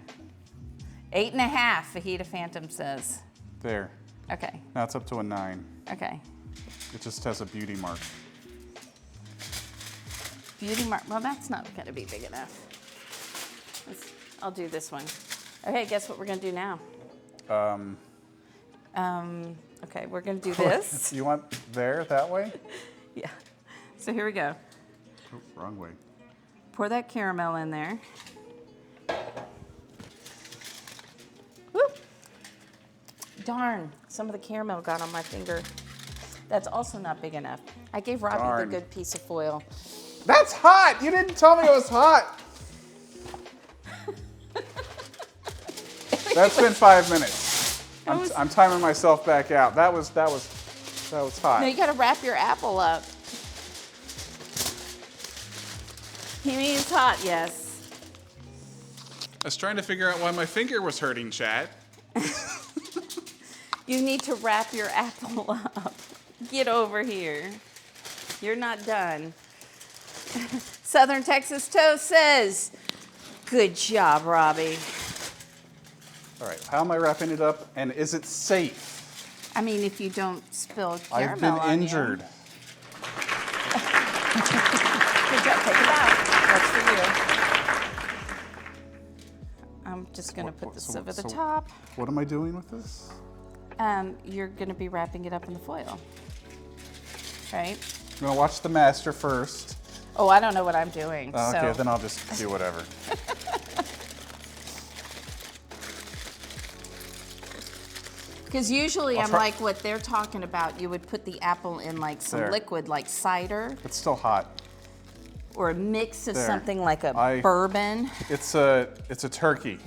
8.5, Fajita Phantom says. There. Okay, Now it's up to a 9. okay. It just has a beauty mark. Beauty mark, well, that's not gonna be big enough. I'll do this one. Okay, guess what we're gonna do now? Okay, we're gonna do this. You want there, that way? Yeah. So here we go. Oh, wrong way. Pour that caramel in there. Woo! Darn, some of the caramel got on my finger. That's also not big enough. I gave Robbie Darn. the good piece of foil. That's hot! You didn't tell me it was hot! That's been 5 minutes. I'm timing myself back out. That was hot. No, you gotta wrap your apple up. He means hot, yes. I was trying to figure out why my finger was hurting, Chad. You need to wrap your apple up. Get over here. You're not done. Southern Texas Toast says, good job, Robbie. All right, how am I wrapping it up, and is it safe? I mean, if you don't spill caramel I've been on injured. You. Good job, take it out. That's for you. I'm just gonna put this over the top. What am I doing with this? You're gonna be wrapping it up in the foil, right? I'm gonna watch the master first. Oh, I don't know what I'm doing. Okay, so. then I'll just do whatever. Because usually I'm try- like what they're talking about. You would put the apple in like some There. liquid like cider It's still hot. or a mix of There. something like a I- bourbon. It's a turkey.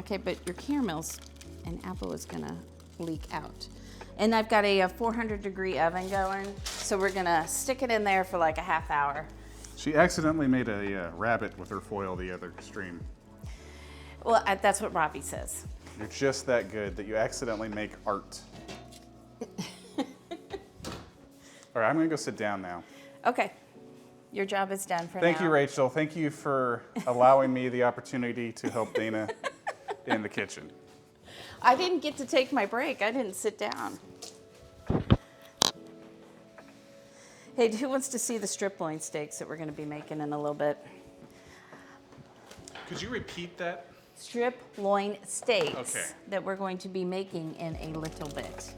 Okay, but your caramels and apple is gonna leak out. And I've got a 400-degree oven going, so we're gonna stick it in there for like a half hour. She accidentally made a rabbit with her foil the other stream. Well, that's what Robbie says. You're just that good that you accidentally make art. All right, I'm gonna go sit down now. Okay, your job is done for now. Thank you, Rachel. Thank you for allowing me the opportunity to help Dana in the kitchen. I didn't get to take my break. I didn't sit down. Hey, who wants to see the strip loin steaks that we're going to be making in a little bit? Could you repeat that? Strip loin steaks Okay. that we're going to be making in a little bit.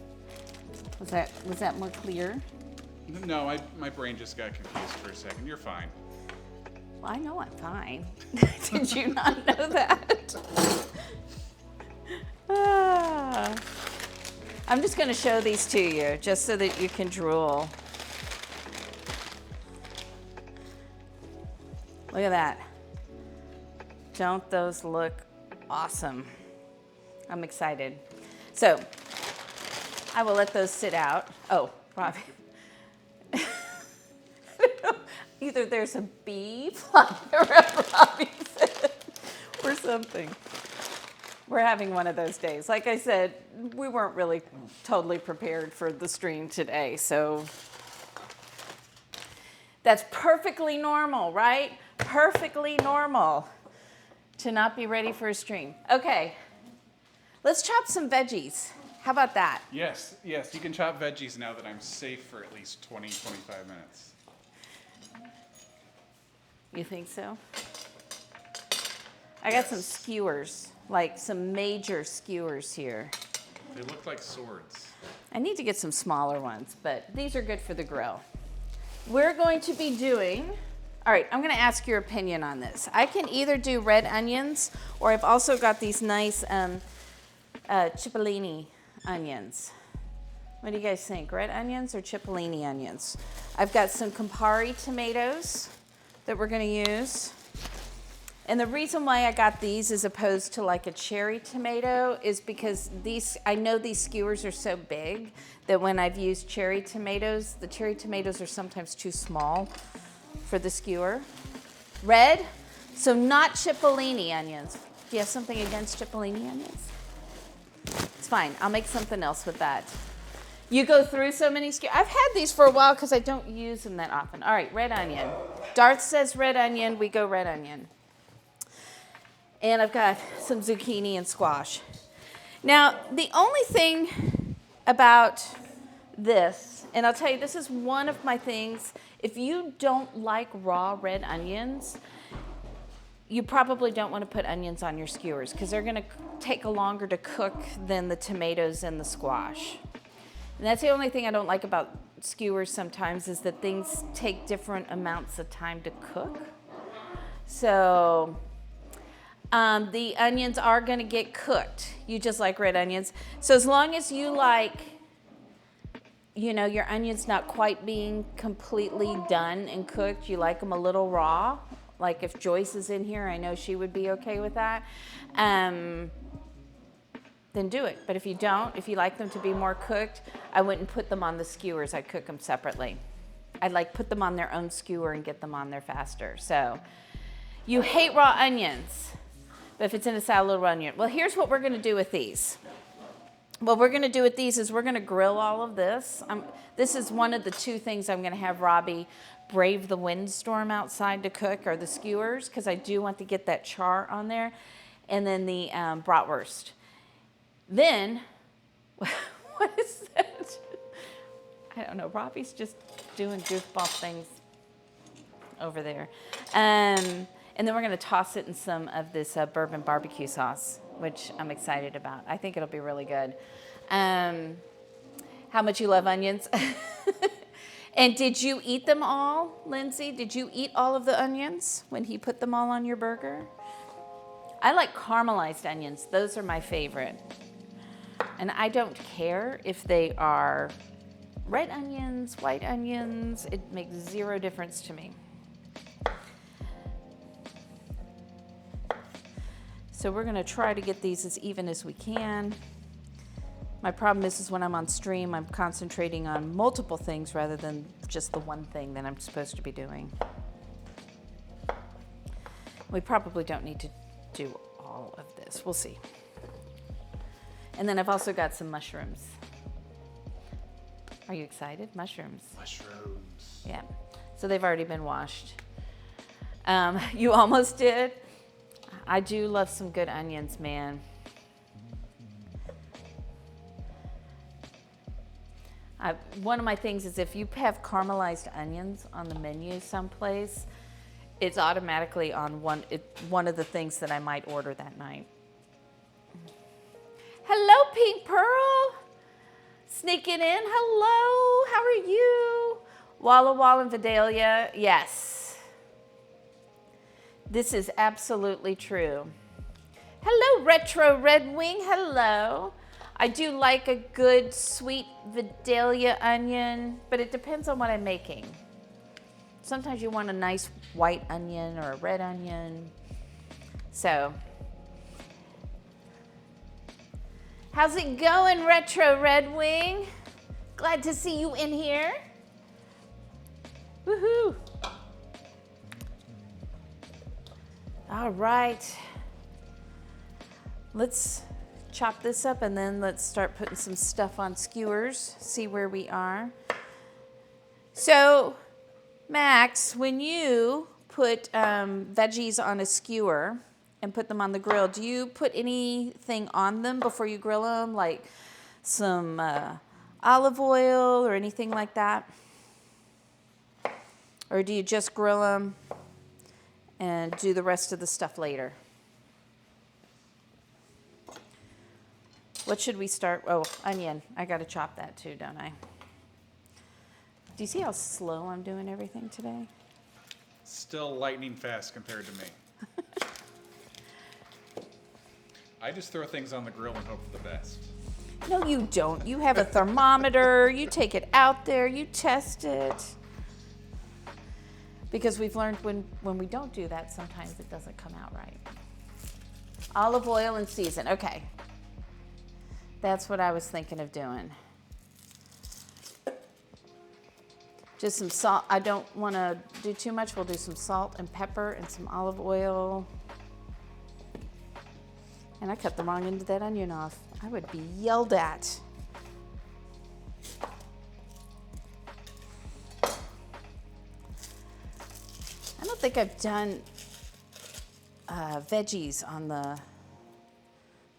Was that more clear? No, my brain just got confused for a second. You're fine. Well, I know I'm fine. Did you not know that? Ah. I'm just going to show these to you just so that you can drool. Look at that. Don't those look awesome? I'm excited. So I will let those sit out. Oh, Robbie. Either there's a bee flying around Robbie's head or something. We're having one of those days. Like I said, we weren't really totally prepared for the stream today, so that's perfectly normal, right? Perfectly normal to not be ready for a stream. Okay, let's chop some veggies. How about that? Yes, you can chop veggies now that I'm safe for at least 20, 25 minutes. You think so? I got some skewers, like some major skewers here. They look like swords. I need to get some smaller ones, but these are good for the grill. We're going to be doing, all right, I'm gonna ask your opinion on this. I can either do red onions, or I've also got these nice cipollini onions. What do you guys think, red onions or cipollini onions? I've got some Campari tomatoes that we're gonna use. And the reason why I got these as opposed to like a cherry tomato is because I know these skewers are so big that when I've used cherry tomatoes, the cherry tomatoes are sometimes too small for the skewer. Red, so not cipollini onions. Do you have something against cipollini onions? It's fine, I'll make something else with that. You go through so many skewers. I've had these for a while because I don't use them that often. All right, red onion. Darth says red onion, we go red onion. And I've got some zucchini and squash. Now, the only thing about this, and I'll tell you, this is one of my things, if you don't like raw red onions, you probably don't want to put onions on your skewers because they're going to take longer to cook than the tomatoes and the squash. And that's the only thing I don't like about skewers sometimes is that things take different amounts of time to cook. So the onions are going to get cooked. You just like red onions. So as long as you like you know, your onion's not quite being completely done and cooked, you like them a little raw, like if Joyce is in here, I know she would be okay with that, then do it. But if you don't, if you like them to be more cooked, I wouldn't put them on the skewers, I'd cook them separately. I'd like put them on their own skewer and get them on there faster. So you hate raw onions, but if it's in a salad, little onion. Well, here's what we're gonna do with these. What we're gonna do with these is we're gonna grill all of this. This is one of the two things I'm gonna have Robbie brave the windstorm outside to cook, are the skewers, because I do want to get that char on there, and then the bratwurst. Then, what is that? I don't know, Robbie's just doing goofball things over there. And then we're gonna toss it in some of this bourbon barbecue sauce, which I'm excited about. I think it'll be really good. How much you love onions. And did you eat them all, Lindsay? Did you eat all of the onions when he put them all on your burger? I like caramelized onions. Those are my favorite. And I don't care if they are red onions, white onions. It makes zero difference to me. So we're gonna try to get these as even as we can. My problem is when I'm on stream, I'm concentrating on multiple things rather than just the one thing that I'm supposed to be doing. We probably don't need to do all of this. We'll see. And then I've also got some mushrooms. Are you excited? Mushrooms. Mushrooms. Yeah. So they've already been washed. You almost did? I do love some good onions, man. One of my things is if you have caramelized onions on the menu someplace, it's automatically on one of the things that I might order that night. Hello, Pink Pearl. Sneaking in. Hello. How are you? Walla Walla and Vidalia. Yes. This is absolutely true. Hello, Retro Red Wing. Hello. I do like a good sweet Vidalia onion, but it depends on what I'm making. Sometimes you want a nice white onion or a red onion. So, how's it going, Retro Red Wing? Glad to see you in here. Woohoo. All right. Let's chop this up and then let's start putting some stuff on skewers, see where we are. So, Max, when you put veggies on a skewer and put them on the grill, do you put anything on them before you grill them, like some olive oil or anything like that? Or do you just grill them and do the rest of the stuff later? What should we start? Oh, onion. I got to chop that too, don't I? Do you see how slow I'm doing everything today? Still lightning fast compared to me. I just throw things on the grill and hope for the best. No, you don't. You have a thermometer. You take it out there. You test it. Because we've learned when we don't do that, sometimes it doesn't come out right. Olive oil and season. Okay. That's what I was thinking of doing. Just some salt. I don't want to do too much. We'll do some salt and pepper and some olive oil. And I cut the wrong end of that onion off. I would be yelled at. I don't think I've done veggies on the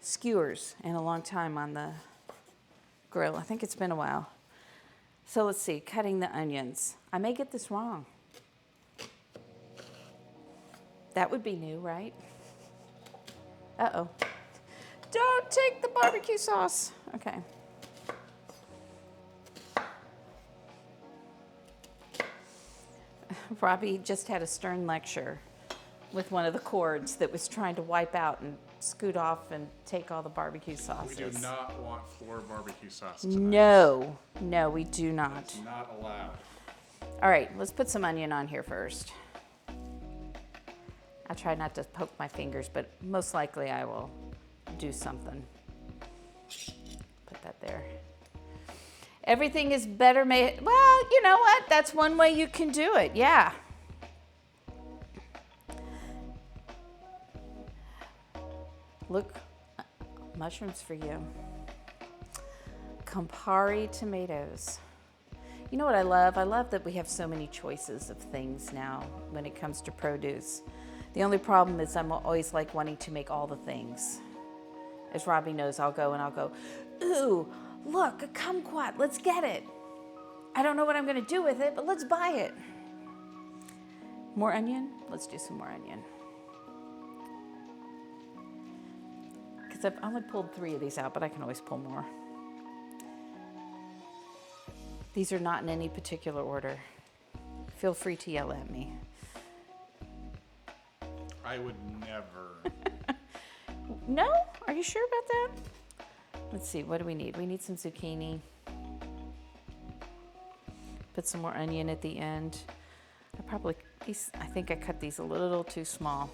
skewers in a long time on the grill. I think it's been a while. So let's see, cutting the onions. I may get this wrong. That would be new, right? Uh-oh. Don't take the barbecue sauce. Okay. Robbie just had a stern lecture with one of the cords that was trying to wipe out and scoot off and take all the barbecue We sauces. do not want floor barbecue sauce tonight. No, no, we do not. It's not allowed. All right, let's put some onion on here first. I try not to poke my fingers, but most likely I will do something. Put that there. Everything is better made. Well, you know what? That's one way you can do it. Yeah. Look, mushrooms for you. Campari tomatoes. You know what I love? I love that we have so many choices of things now when it comes to produce. The only problem is I'm always like wanting to make all the things. As Robbie knows, I'll go, ooh, look, a kumquat, let's get it. I don't know what I'm gonna do with it, but let's buy it. More onion? Let's do some more onion. Because I've only pulled 3 of these out, but I can always pull more. These are not in any particular order. Feel free to yell at me. I would never. No? Are you sure about that? Let's see, what do we need? We need some zucchini. Put some more onion at the end. I think I cut these a little too small.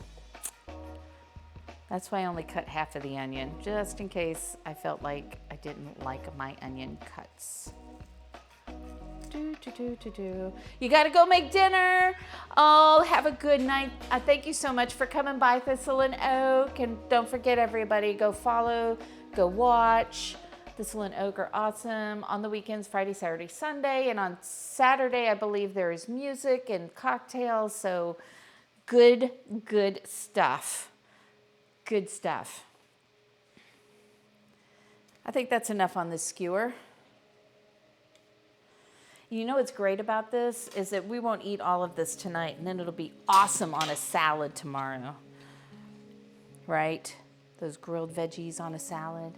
That's why I only cut half of the onion, just in case I felt like I didn't like my onion cuts. You gotta go make dinner. Oh, have a good night. Thank you so much for coming by Thistle and Oak. And don't forget, everybody, go follow, go watch. Thistle and Oak are awesome on the weekends, Friday, Saturday, Sunday. And on Saturday, I believe there is music and cocktails. So good stuff. Good stuff. I think that's enough on this skewer. You know what's great about this is that we won't eat all of this tonight, and then it'll be awesome on a salad tomorrow, right? Those grilled veggies on a salad.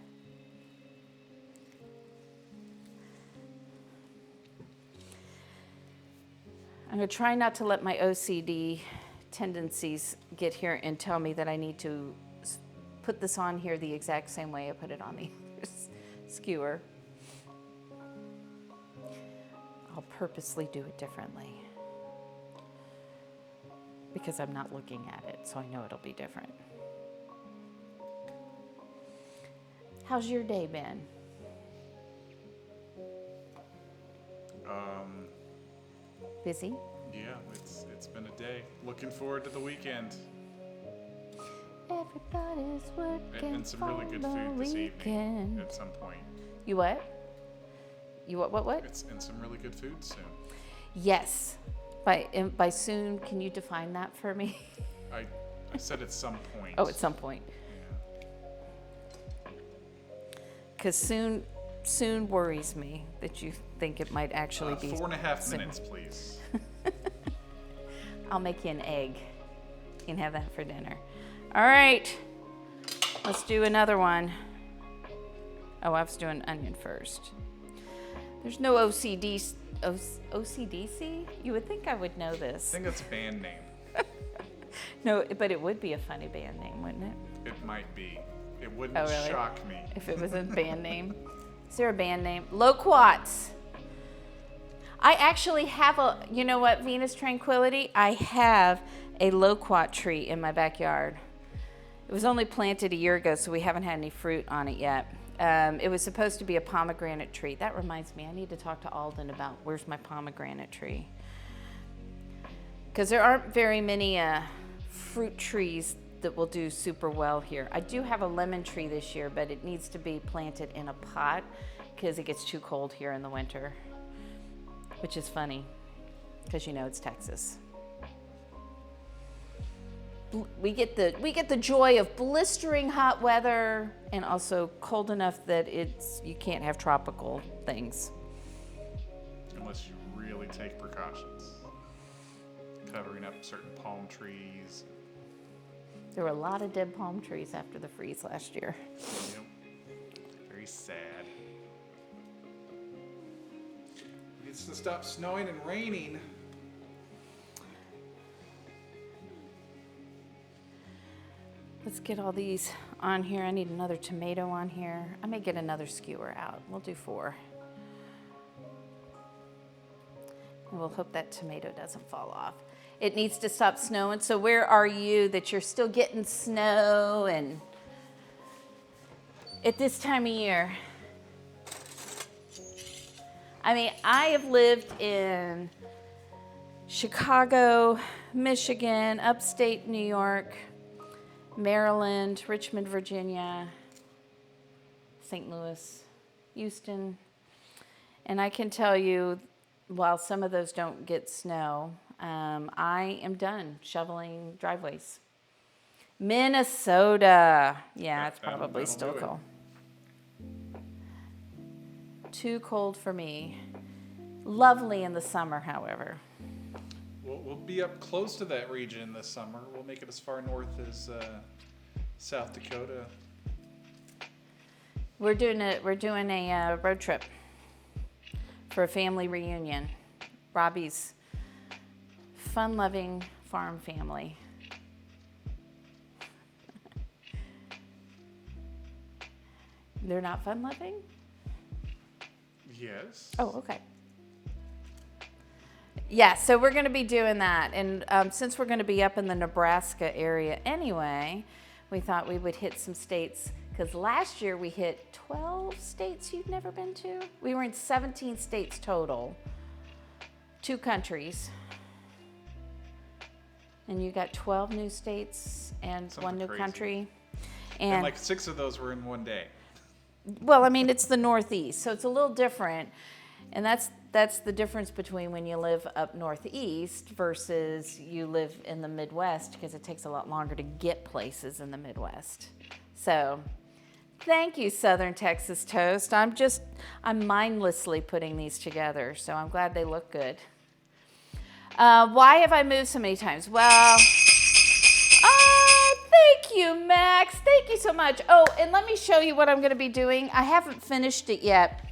I'm gonna try not to let my OCD tendencies get here and tell me that I need to put this on here the exact same way I put it on the skewer. I'll purposely do it differently because I'm not looking at it, so I know it'll be different. How's your day been? Busy? Yeah, it's been a day. Looking forward to the weekend. Everybody's working And some really good for the food this evening weekend. at some point. You what? You what? And some really good food soon. Yes. By soon, can you define that for me? I said at some point. Oh, at some point. Yeah. Because soon worries me that you think it might actually be 4.5 soon. minutes, please. I'll make you an egg. You can have that for dinner. All right. Let's do another one. Oh, I was doing onion first. There's no OCDC? You would think I would know I this. think that's a band name. No, but it would be a funny band name, wouldn't it? It might be. It wouldn't Oh, really? shock me. If it was a band name. Is there a band name? Loquats. I actually have you know what, Venus Tranquility? I have a loquat tree in my backyard. It was only planted a year ago, so we haven't had any fruit on it yet. It was supposed to be a pomegranate tree. That reminds me, I need to talk to Alden about where's my pomegranate tree. Because there aren't very many fruit trees that will do super well here. I do have a lemon tree this year, but it needs to be planted in a pot because it gets too cold here in the winter, which is funny because you know it's Texas. We get the joy of blistering hot weather and also cold enough that you can't have tropical things. Unless you really take precautions. Covering up certain palm trees. There were a lot of dead palm trees after the freeze last year. Yep. Very sad. It needs to stop snowing and raining. Let's get all these on here. I need another tomato on here. I may get another skewer out. We'll do 4. And we'll hope that tomato doesn't fall off. It needs to stop snowing. So where are you that you're still getting snow and at this time of year? I mean, I have lived in Chicago, Michigan, upstate New York, Maryland, Richmond, Virginia, St. Louis, Houston. And I can tell you, while some of those don't get snow, I am done shoveling driveways. Minnesota. Yeah, it's probably that'll still do it. cold. Too cold for me. Lovely in the summer, however. We'll be up close to that region this summer. We'll make it as far north as South Dakota. We're doing a road trip for a family reunion. Robbie's fun-loving farm family. They're not fun-loving? Yes. Oh, okay. Yeah, so we're going to be doing that. And since we're going to be up in the Nebraska area anyway, we thought we would hit some states. Because last year we hit 12 states you've never been to. We were in 17 states total. 2 countries. And you got 12 new states and Something 1 new crazy. country. And like 6 of those were in one day. Well, I mean, it's the Northeast, so it's a little different. And that's the difference between when you live up Northeast versus you live in the Midwest, because it takes a lot longer to get places in the Midwest. So thank you, Southern Texas Toast. I'm mindlessly putting these together, so I'm glad they look good. Why have I moved so many times? Well, thank you, Max. Thank you so much. Oh, and let me show you what I'm going to be doing. I haven't finished it yet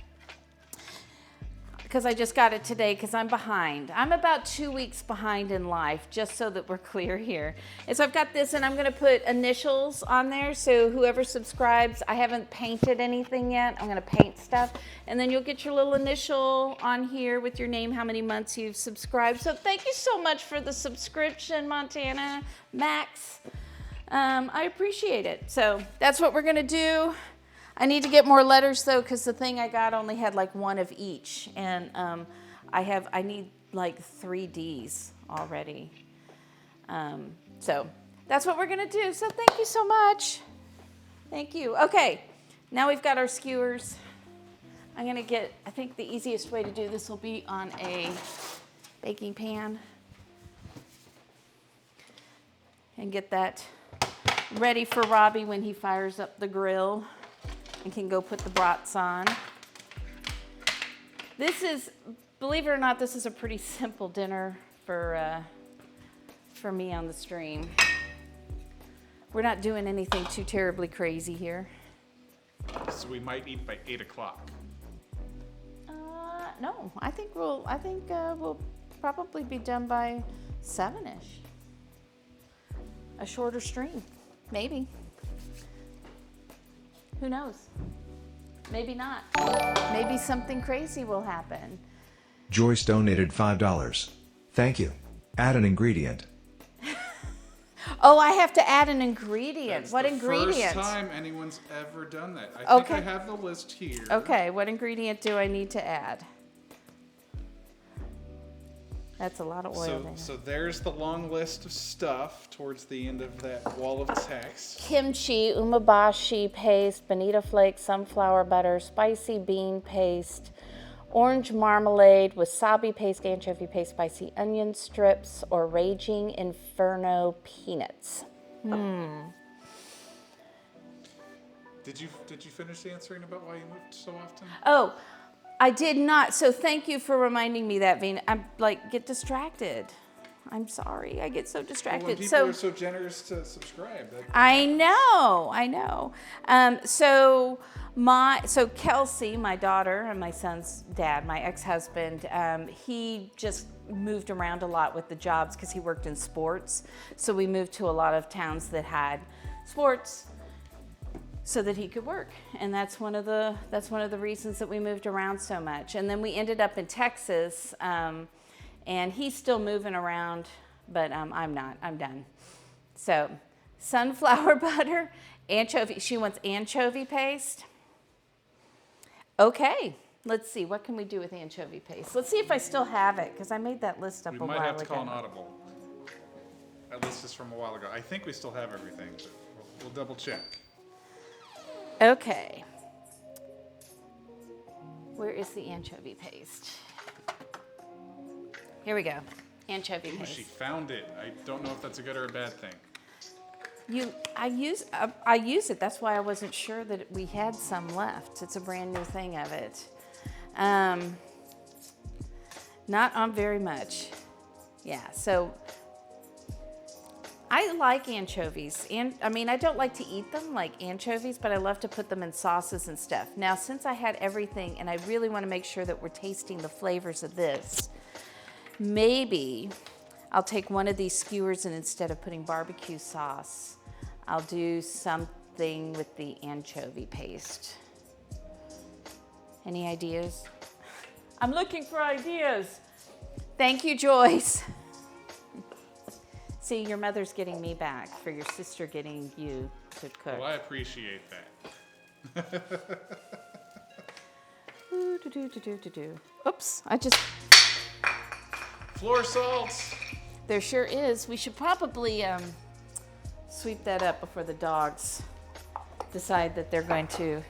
because I just got it today because I'm behind. I'm about 2 weeks behind in life, just so that we're clear here. And so I've got this, and I'm going to put initials on there, so whoever subscribes, I haven't painted anything yet. I'm going to paint stuff, and then you'll get your little initial on here with your name, how many months you've subscribed. So thank you so much for the subscription, Montana, Max. I appreciate it. So that's what we're going to do. I need to get more letters, though, because the thing I got only had like 1 of each. And I need like 3 Ds already. So that's what we're going to do. So thank you so much. Thank you. Okay, now we've got our skewers. I'm going to I think the easiest way to do this will be on a baking pan. And get that ready for Robbie when he fires up the grill and can go put the brats on. This is, believe it or not, this is a pretty simple dinner for me on the stream. We're not doing anything too terribly crazy here. So we might eat by 8 o'clock. No, I think we'll probably be done by 7-ish. A shorter stream, maybe. Who knows? Maybe not. Maybe something crazy will happen. Joyce donated $5. Thank you. Add an ingredient. Oh, I have to add an ingredient. That's What the ingredient? first time anyone's ever done that. I think Okay. I have the list here. Okay, what ingredient do I need to add? That's a lot of oil there. So there's the long list of stuff towards the end of that wall of text. Kimchi, umeboshi paste, bonito flakes, sunflower butter, spicy bean paste, orange marmalade, wasabi paste, anchovy paste, spicy onion strips, or raging inferno peanuts. Did you finish answering about why you moved so often? Oh, I did not. So thank you for reminding me that, Vina. I'm get distracted. I'm sorry. I get so Well, distracted. when people are so generous to subscribe. I know. So Kelsey, my daughter and my son's dad, my ex-husband, he just moved around a lot with the jobs because he worked in sports. So we moved to a lot of towns that had sports, so that he could work. And that's one of the reasons that we moved around so much. And then we ended up in Texas, and he's still moving around, but I'm not. I'm done. So sunflower butter, anchovy. She wants anchovy paste. Okay, let's see. What can we do with anchovy paste? Let's see if I still have it, because I made that list up We a while might ago. have to call an audible. That list is from a while ago. I think we still have everything, but we'll double check. Okay. Where is the anchovy paste? Here we go. Anchovy Ooh, paste. she found it. I don't know if that's a good or a bad thing. I use it. That's why I wasn't sure that we had some left. It's a brand new thing of it. Not on very much. Yeah. So I like anchovies, and I mean, I don't like to eat them like anchovies, but I love to put them in sauces and stuff. Now, since I had everything, and I really want to make sure that we're tasting the flavors of this, maybe I'll take one of these skewers, and instead of putting barbecue sauce, I'll do something with the anchovy paste. Any ideas? I'm looking for ideas. Thank you, Joyce. See, your mother's getting me back for your sister getting you to cook. Well, I appreciate that. Oops, I just... Floor salts. There sure is. We should probably sweep that up before the dogs decide that they're going to...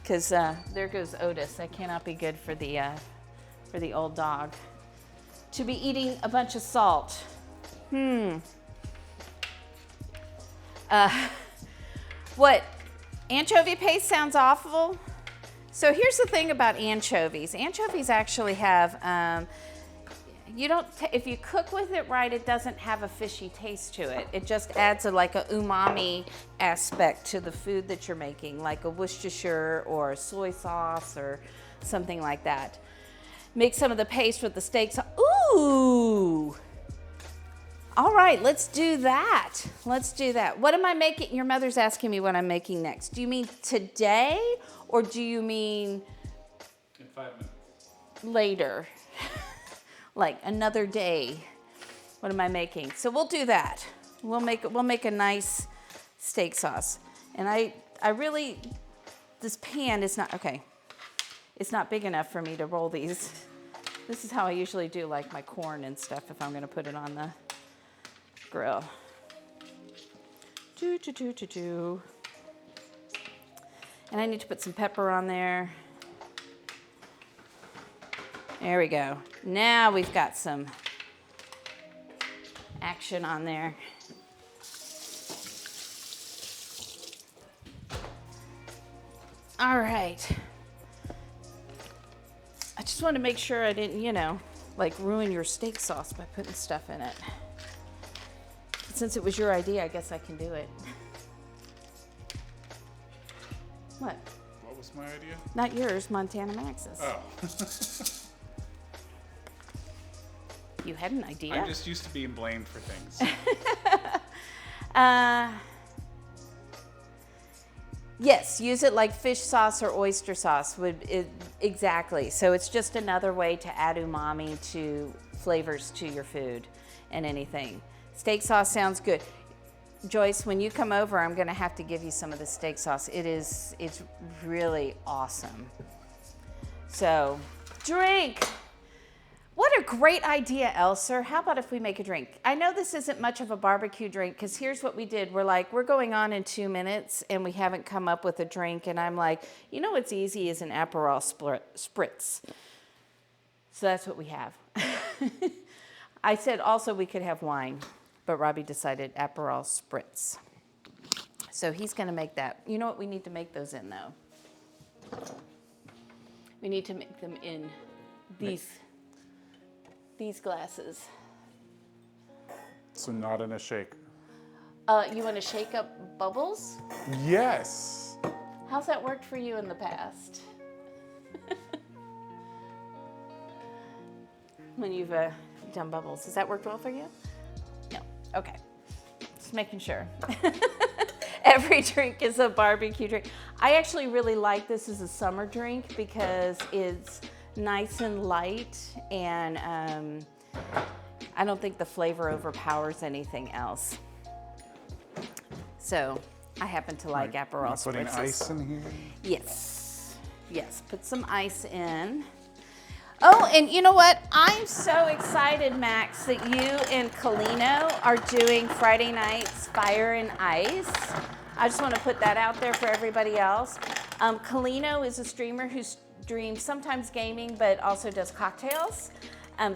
Because there goes Otis. That cannot be good for the old dog. To be eating a bunch of salt. What? Anchovy paste sounds awful. So here's the thing about anchovies. Anchovies actually have, if you cook with it right, it doesn't have a fishy taste to it. It just adds like a umami aspect to the food that you're making, like a Worcestershire or a soy sauce or something like that. Mix some of the paste with the steak sauce. Ooh! All right, let's do that. Let's do that. What am I making? Your mother's asking me what I'm making next. Do you mean today, or do you mean In 5 minutes. later? Like another day? What am I making? So we'll do that. We'll make a nice steak sauce. And I really, this pan is not, okay. It's not big enough for me to roll these. This is how I usually do like my corn and stuff if I'm gonna put it on the grill. And I need to put some pepper on there. There we go. Now we've got some action on there. All right. I just wanted to make sure I didn't, like ruin your steak sauce by putting stuff in it. Since it was your idea, I guess I can do it. What? What was my idea? Not yours, Montana Max's. Oh. You had an idea. I'm just used to being blamed for things. Yes, use it like fish sauce or oyster sauce exactly. So it's just another way to add umami to flavors to your food and anything. Steak sauce sounds good. Joyce, when you come over, I'm gonna have to give you some of the steak sauce. It's really awesome. So, drink. What a great idea, Elser. How about if we make a drink? I know this isn't much of a barbecue drink, because here's what we did. We're going on in 2 minutes, and we haven't come up with a drink, and I'm like, what's easy is an Aperol spritz. So that's what we have. I said also we could have wine, but Robbie decided Aperol spritz. So he's gonna make that. You know what we need to make those in, though? We need to make them in these glasses. So not in a shaker. You want to shake up bubbles? Yes. How's that worked for you in the past? When you've done bubbles, has that worked well for you? No. Okay. Just making sure. Every drink is a barbecue drink. I actually really like this as a summer drink because it's nice and light, and I don't think the flavor overpowers anything else. So I happen to like Aperol Putting spritzes. ice in here. Yes, yes, put some ice in. Oh, and you know what? I'm so excited, Max, that you and Colino are doing Friday nights Fire and Ice. I just want to put that out there for everybody else. Colino is a streamer who streams sometimes gaming, but also does cocktails.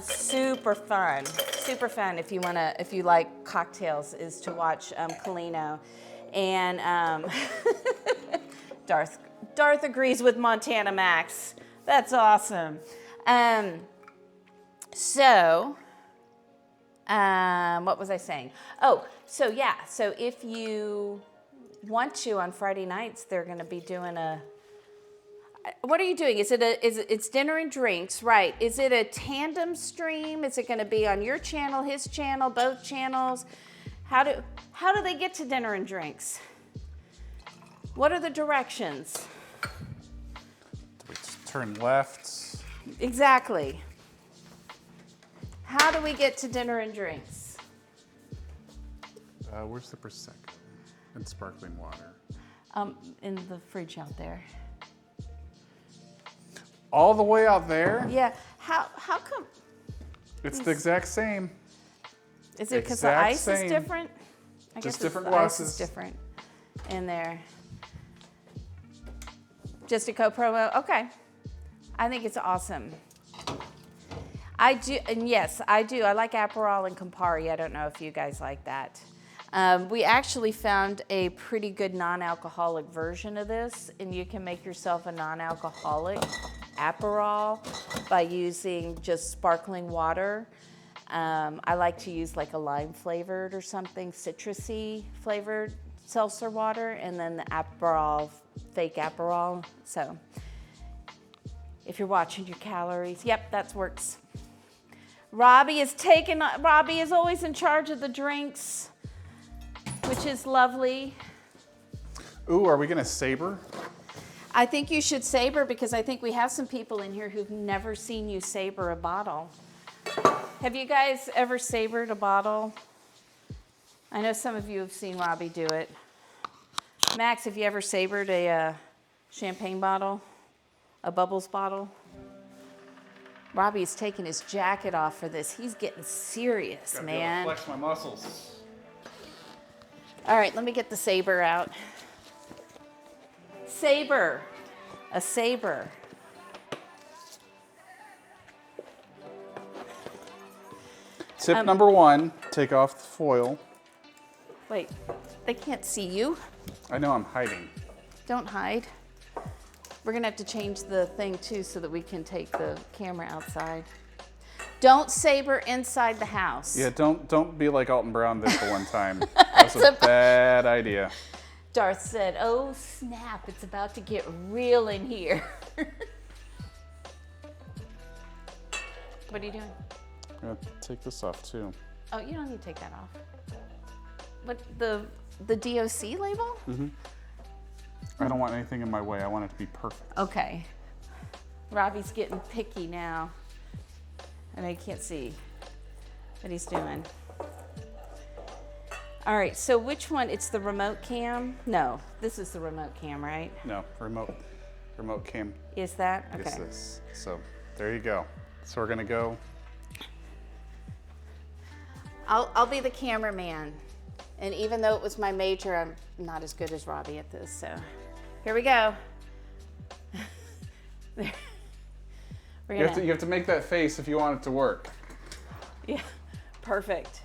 Super fun if you like cocktails, is to watch Colino. And Darth agrees with Montana Max. That's awesome. What was I saying? Oh, so yeah, so if you want to on Friday nights, they're going to be doing what are you doing? It's dinner and drinks, right? Is it a tandem stream? Is it going to be on your channel, his channel, both channels? How do they get to dinner and drinks? What are the directions? We turn left. Exactly. How do we get to dinner and drinks? Where's the Prosecco and sparkling water? In the fridge out there. All the way out there? Yeah. How come? It's the exact same. Is it because the Exact ice same. is different? I Just guess different the ice glasses. is different in there. Just a co-promo? Okay. I think it's awesome. I do, and yes, I do. I like Aperol and Campari. I don't know if you guys like that. We actually found a pretty good non-alcoholic version of this, and you can make yourself a non-alcoholic Aperol by using just sparkling water. I like to use like a lime flavored or something, citrusy flavored seltzer water, and then the Aperol, fake Aperol. So if you're watching your calories, yep, that works. Robbie is always in charge of the drinks, which is lovely. Ooh, are we gonna saber? I think you should saber, because I think we have some people in here who've never seen you saber a bottle. Have you guys ever sabered a bottle? I know some of you have seen Robbie do it. Max, have you ever sabered a champagne bottle? A bubbles bottle? Robbie's taking his jacket off for this. He's getting serious, Gotta man. be able to flex my muscles. All right, let me get the saber out. Saber. A saber. Tip number 1, take off the foil. Wait, they can't see you. I know I'm hiding. Don't hide. We're gonna have to change the thing too so that we can take the camera outside. Don't saber inside the house. Yeah, don't be like Alton Brown did the one time. That's a bad idea. Darth said, "Oh snap, it's about to get real in here." What are you doing? I'm gonna take this off too. Oh, you don't need to take that off. What, the DOC label? Mm-hmm. I don't want anything in my way. I want it to be perfect. Okay. Robbie's getting picky now. And I can't see what he's doing. All right, so which one? It's the remote cam? No, this is the remote cam, right? No, remote cam Is that? is Okay. this. So there you go. So we're gonna go. I'll be the cameraman. And even though it was my major, I'm not as good as Robbie at this, so here we go. We're You gonna, have to make that face if you want it to work. yeah, perfect.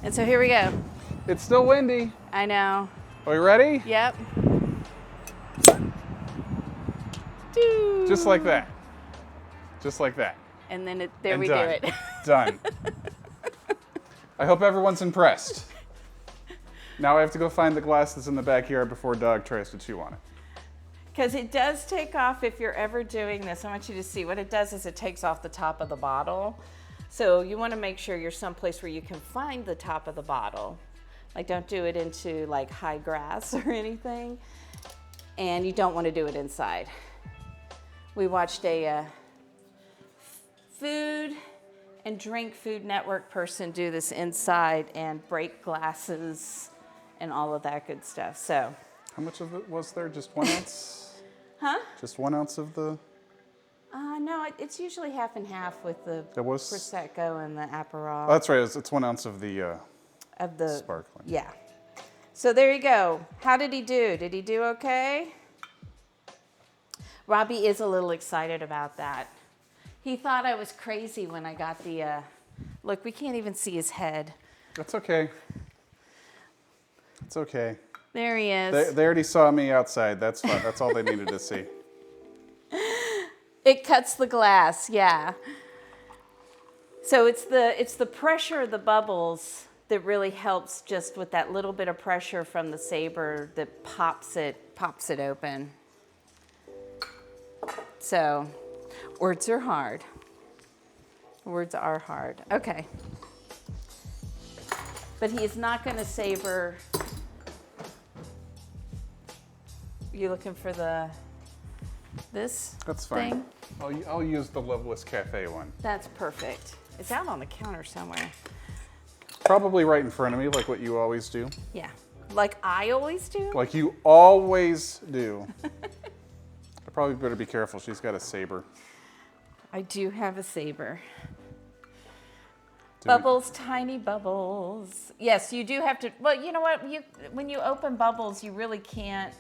And so here we go. It's still windy. I know. Are we ready? Yep. Just like that. Just like that. And then there And we done. do it. Done. I hope everyone's impressed. Now I have to go find the glass that's in the backyard before Doug tries to chew on it. Because it does take off if you're ever doing this. I want you to see what it does is it takes off the top of the bottle. So you want to make sure you're someplace where you can find the top of the bottle. Like don't do it into like high grass or anything. And you don't want to do it inside. We watched a food and drink Food Network person do this inside and break glasses and all of that good stuff. So, How much of it was there? Just 1 ounce? huh? Just 1 ounce of the... No, it's usually half and half with the That was... Prosecco and the Aperol. Oh, that's right. It's 1 ounce of the sparkling. Yeah. So there you go. How did he do? Did he do okay? Robbie is a little excited about that. He thought I was crazy when I got the, look, we can't even see his head. That's okay. It's okay. There he is. They already saw me outside. That's fine. That's all they needed to see. It cuts the glass, yeah. So it's the pressure of the bubbles that really helps, just with that little bit of pressure from the saber that pops it open. So, words are hard. Words are hard. Okay. But he is not going to saber. You looking for this That's fine. thing? I'll use the Loveless Cafe one. That's perfect. It's out on the counter somewhere. Probably right in front of me, like what you always do. Yeah. Like I always do? Like you always do. I probably better be careful. She's got a saber. I do have a saber. Do we- Bubbles, tiny bubbles. Yes, you do have to. Well, you know what? When you open bubbles, you really can't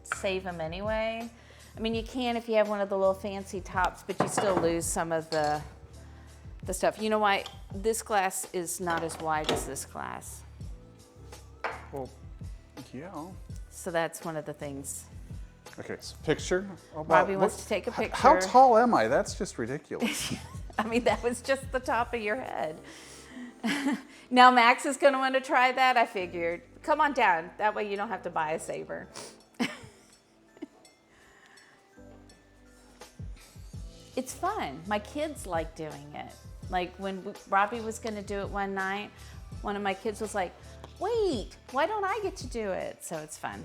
save them anyway. I mean, you can if you have one of the little fancy tops, but you still lose some of the stuff. You know why? This glass is not as wide as this glass. Well, yeah. So that's one of the things. Okay, so picture. Oh, wow, Robbie wants what- to take a picture. How tall am I? That's just ridiculous. I mean, that was just the top of your head. Now Max is going to want to try that, I figured. Come on down. That way you don't have to buy a saber. It's fun. My kids like doing it. Like when Robbie was going to do it one night, one of my kids was like, wait, why don't I get to do it? So it's fun.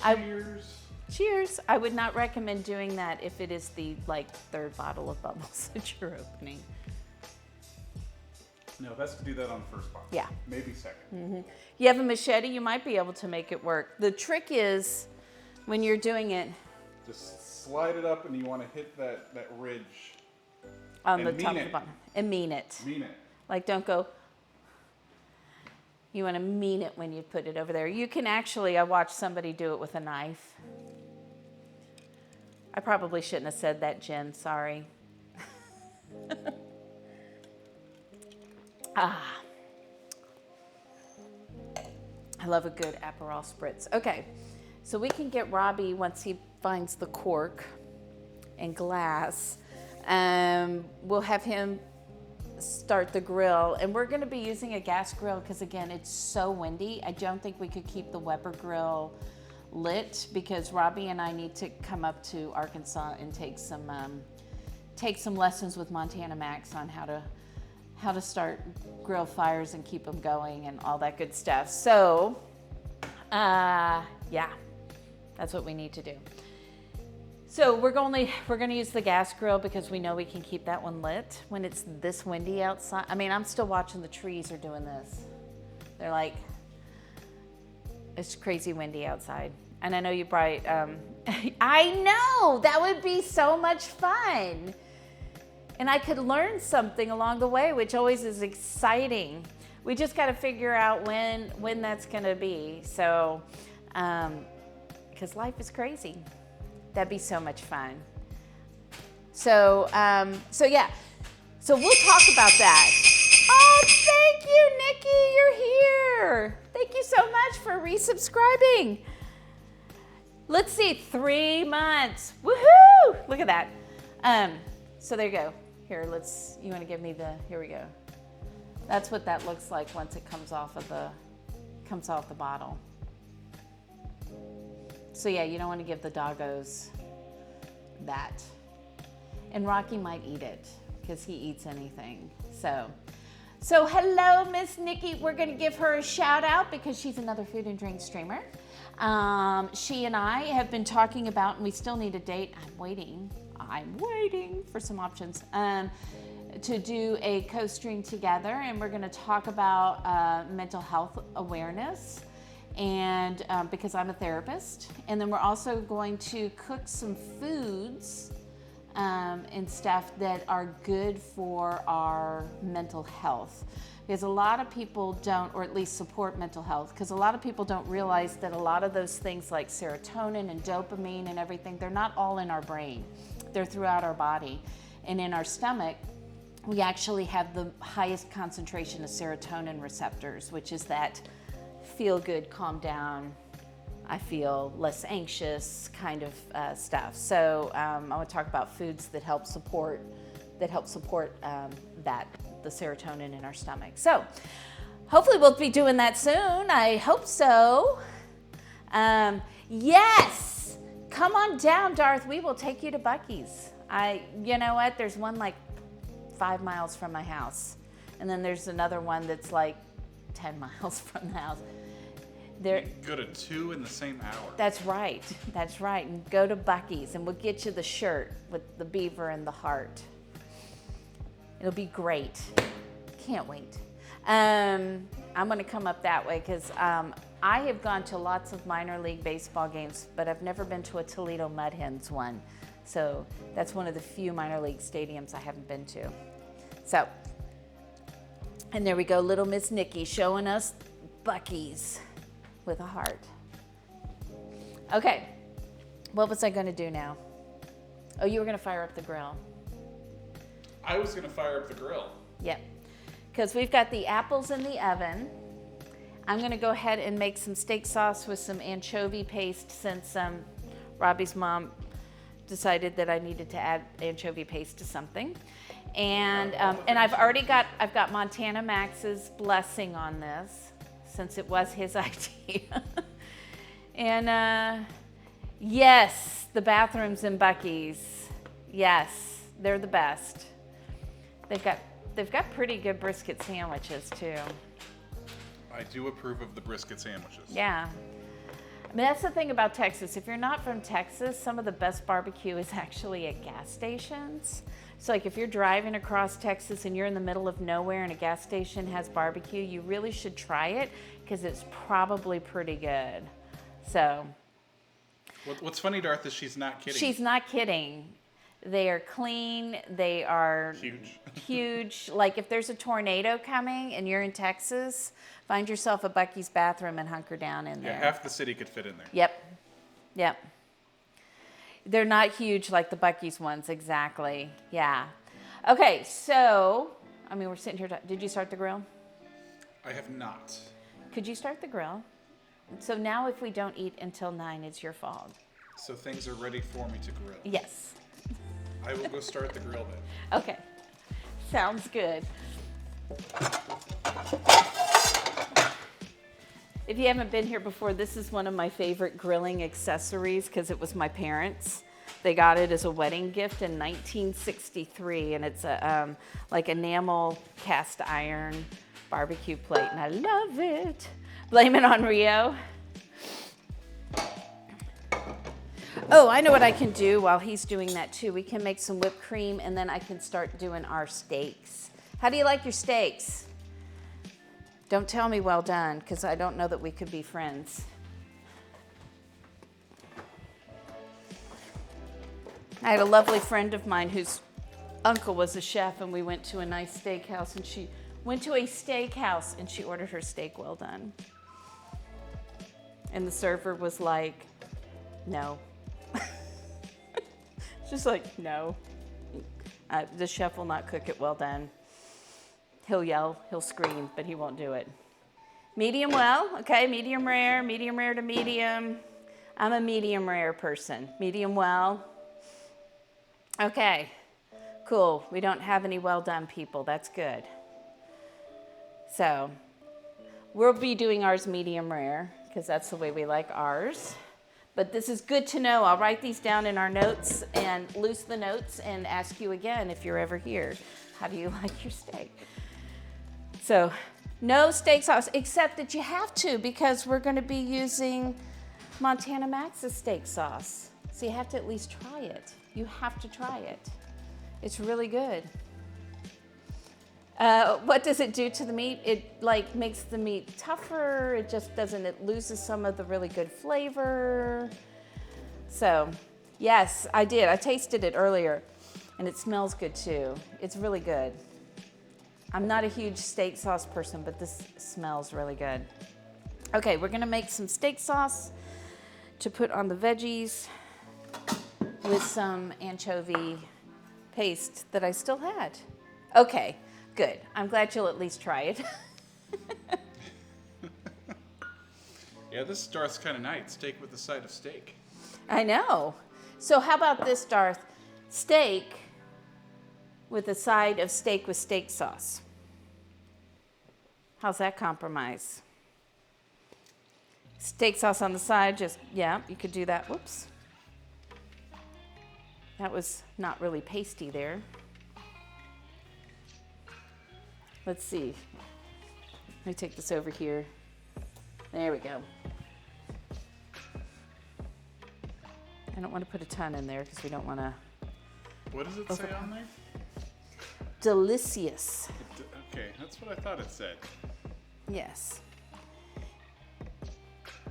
Cheers. Cheers. I would not recommend doing that if it is the third bottle of bubbles that you're opening. No, best to do that on the first bottle. Yeah. Maybe second. You have a machete, you might be able to make it work. The trick is when you're doing it Just slide it up and you want to hit that ridge. on And the top mean of the it. bottom and mean it. Mean it. Like don't go. You want to mean it when you put it over there. You can actually, I watched somebody do it with a knife. I probably shouldn't have said that, Jen, sorry. I love a good Aperol spritz. Okay, so we can get Robbie, once he finds the cork and glass, we'll have him start the grill. And we're gonna be using a gas grill because again, it's so windy. I don't think we could keep the Weber grill lit because Robbie and I need to come up to Arkansas and take some lessons with Montana Max on how to start grill fires and keep them going and all that good stuff. So, yeah, that's what we need to do. So we're gonna use the gas grill because we know we can keep that one lit when it's this windy outside. I mean, I'm still watching the trees are doing this. They're like, it's crazy windy outside. And I know you brought, I know, that would be so much fun. And I could learn something along the way, which always is exciting. We just got to figure out when that's going to be. So, because life is crazy. That'd be so much fun. So yeah. So we'll talk about that. Oh, thank you, Nikki. You're here. Thank you so much for resubscribing. Let's see, 3 months. Woohoo! Look at that. So there you go. Here, you want to give me here we go. That's what that looks like once it comes off the bottle. So yeah, you don't want to give the doggos that. And Rocky might eat it because he eats anything. So hello, Miss Nikki. We're going to give her a shout out because she's another food and drink streamer. She and I have been talking about, and we still need a date. I'm waiting for some options to do a co-stream together, and we're going to talk about mental health awareness. And because I'm a therapist, and then we're also going to cook some foods and stuff that are good for our mental health. Because a lot of people don't, or at least support mental health, because a lot of people don't realize that a lot of those things like serotonin and dopamine and everything, they're not all in our brain. They're throughout our body. And in our stomach, we actually have the highest concentration of serotonin receptors, which is that feel good, calm down, I feel less anxious kind of stuff. So I want to talk about foods that help support the serotonin in our stomach. So hopefully we'll be doing that soon. I hope so. Yes, come on down, Darth. We will take you to Buc-ee's. You know what? There's one like 5 miles from my house, and then there's another one that's like 10 miles from the house. You go to 2 in the same hour. That's right. And go to Buc-ee's, and we'll get you the shirt with the beaver and the heart. It'll be great. Can't wait. I'm going to come up that way because I have gone to lots of minor league baseball games, but I've never been to a Toledo Mud Hens one. So that's one of the few minor league stadiums I haven't been to. So, and there we go, little Miss Nikki showing us Buc-ee's with a heart. Okay, what was I going to do now? Oh, you were going to fire up the grill. I was going to fire up the grill. Yep, because we've got the apples in the oven. I'm going to go ahead and make some steak sauce with some anchovy paste since Robbie's mom decided that I needed to add anchovy paste to something. And I've got Montana Max's blessing on this since it was his idea. And yes, the bathrooms in Buc-ee's. Yes, they're the best. They've got pretty good brisket sandwiches too. I do approve of the brisket sandwiches. Yeah. I mean, that's the thing about Texas. If you're not from Texas, some of the best barbecue is actually at gas stations. So like if you're driving across Texas and you're in the middle of nowhere and a gas station has barbecue, you really should try it because it's probably pretty good. So. What's funny, Darth, is she's not kidding. She's not kidding. They are clean. They are huge. Like if there's a tornado coming and you're in Texas, find yourself a Buc-ee's bathroom and hunker down in there. Yeah, half the city could fit in there. Yep. They're not huge like the Buc-ee's ones, exactly. Yeah. Okay, so, I mean, we're sitting here. Did you start the grill? I have not. Could you start the grill? So now if we don't eat until 9, it's your fault. So things are ready for me to grill. Yes. I will go start the grill then. Okay. Sounds good. If you haven't been here before, this is one of my favorite grilling accessories because it was my parents. They got it as a wedding gift in 1963, and it's a like enamel cast iron barbecue plate, and I love it. Blame it on Rio. Oh, I know what I can do while he's doing that too. We can make some whipped cream, and then I can start doing our steaks. How do you like your steaks? Don't tell me well done, because I don't know that we could be friends. I had a lovely friend of mine whose uncle was a chef, and we went to a nice steakhouse, and she went to a steakhouse, and she ordered her steak well done. And the server was like, no. Just like, no. The chef will not cook it well done. He'll yell, he'll scream, but he won't do it. Medium well, okay, medium rare to medium. I'm a medium rare person. Medium well. Okay, cool. We don't have any well done people. That's good. So we'll be doing ours medium rare because that's the way we like ours. But this is good to know. I'll write these down in our notes and loose the notes and ask you again if you're ever here. How do you like your steak? So no steak sauce, except that you have to because we're going to be using Montana Max's steak sauce. So you have to at least try it. You have to try it. It's really good. What does it do to the meat? It like makes the meat tougher. It just doesn't, it loses some of the really good flavor. So yes, I did. I tasted it earlier and it smells good too. It's really good. I'm not a huge steak sauce person, but this smells really good. Okay, we're gonna make some steak sauce to put on the veggies with some anchovy paste that I still had. Okay, good. I'm glad you'll at least try it. Yeah, this Darth's kind of nice. Steak with a side of steak. I know. So how about this, Darth? Steak with a side of steak with steak sauce. How's that compromise? Steak sauce on the side, just, yeah, you could do that. Whoops. That was not really pasty there. Let's see. Let me take this over here. There we go. I don't want to put a ton in there because we don't want to. What does it say on there? Delicious. Okay, that's what I thought it said. Yes.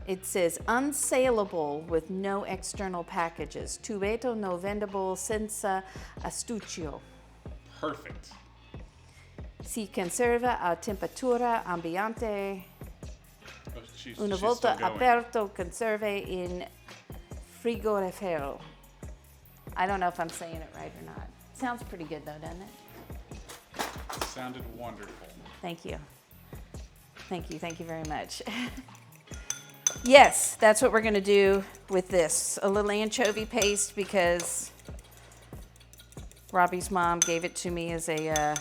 It says unsaleable with no external packages. Tubeto no vendable senza astuccio. Perfect. Si conserva a temperatura ambiente. Oh, Una she's volta still going. aperto conserve in frigorifero. I don't know if I'm saying it right or not. Sounds pretty good though, doesn't it? Sounded wonderful. Thank you. Thank you very much. Yes, that's what we're gonna do with this. A little anchovy paste because Robbie's mom gave it to me as a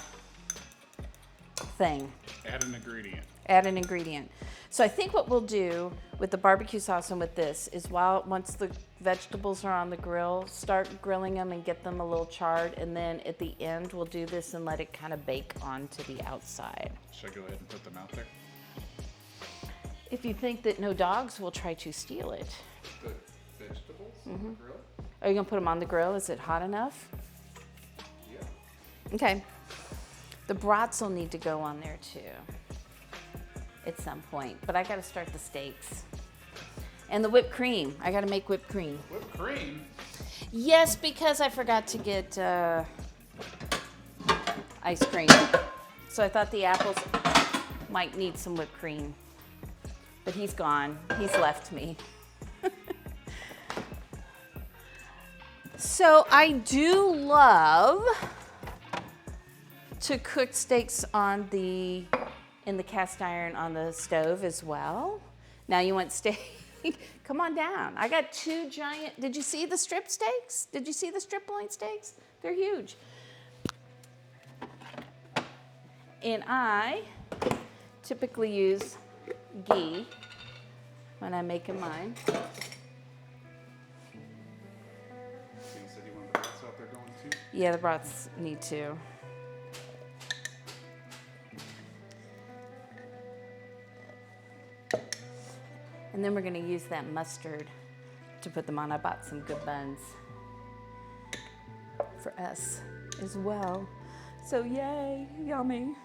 thing. Add an ingredient. Add an ingredient. So I think what we'll do with the barbecue sauce and with this is once the vegetables are on the grill, start grilling them and get them a little charred, and then at the end we'll do this and let it kind of bake onto the outside. Should I go ahead and put them out there? If you think that no dogs will try to steal it. The vegetables on the grill? Are you gonna put them on the grill? Is it hot enough? Yeah. Okay. The brats will need to go on there too at some point, but I gotta start the steaks. And the whipped cream. I gotta make whipped cream. Whipped cream? Yes, because I forgot to get ice cream. So I thought the apples might need some whipped cream. But he's gone. He's left me. So I do love to cook steaks in the cast iron on the stove as well. Now you want steak? Come on down. I got 2 giant, did you see the strip steaks? Did you see the strip loin steaks? They're huge. And I typically use ghee when I'm making mine. So you said you want the brats out there going too? Yeah, the brats need to. And then we're gonna use that mustard to put them on. I bought some good buns for us as well. So yay, yummy.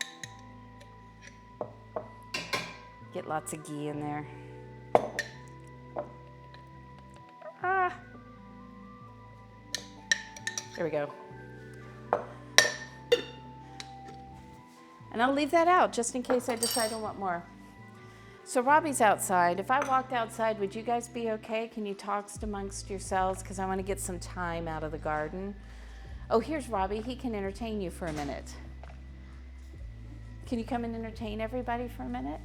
Get lots of ghee in there. There we go. And I'll leave that out just in case I decide I want more. So Robbie's outside. If I walked outside, would you guys be okay? Can you talk amongst yourselves? Because I want to get some time out of the garden. Oh, here's Robbie. He can entertain you for a minute. Can you come and entertain everybody for a minute?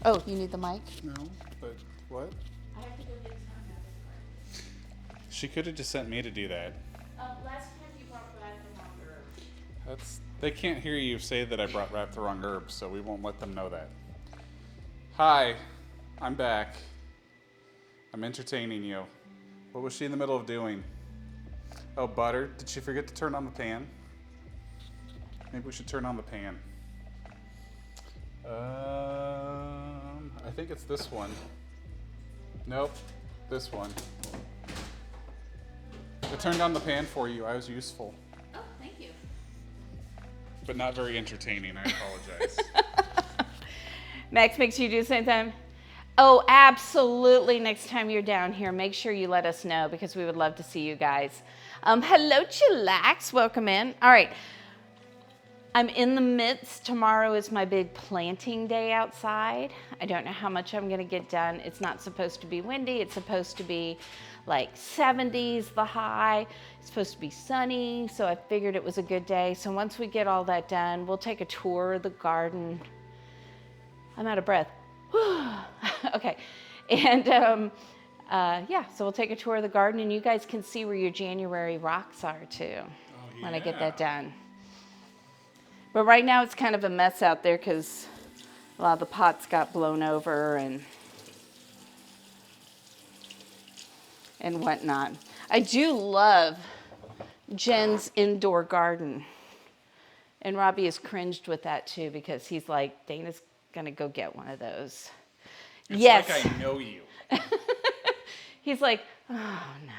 Oh, you need the mic? No, but what? I have to go get some out of the garden. She could have just sent me to do that. Last time you brought back the longer. They can't hear you say that I brought wrapped the wrong herbs, so we won't let them know that. Hi, I'm back. I'm entertaining you. What was she in the middle of doing? Oh, butter. Did she forget to turn on the pan? Maybe we should turn on the pan. I think it's this one. Nope, this one. I turned on the pan for you. I was useful. Oh, thank you. But not very entertaining. I apologize. Max makes you do the same thing? Oh, absolutely. Next time you're down here, make sure you let us know because we would love to see you guys. Hello, Chillax. Welcome in. All right. I'm in the midst. Tomorrow is my big planting day outside. I don't know how much I'm going to get done. It's not supposed to be windy. It's supposed to be like 70s, the high. It's supposed to be sunny. So I figured it was a good day. So once we get all that done, we'll take a tour of the garden. I'm out of breath. Okay. And yeah, so we'll take a tour of the garden and you guys can see where your January rocks are too when I get that done. But right now it's kind of a mess out there because a lot of the pots got blown over and whatnot. I do love Jen's indoor garden. And Robbie has cringed with that too because he's like, Dana's gonna go get one of those. It's yes. like I know you. He's like, oh no.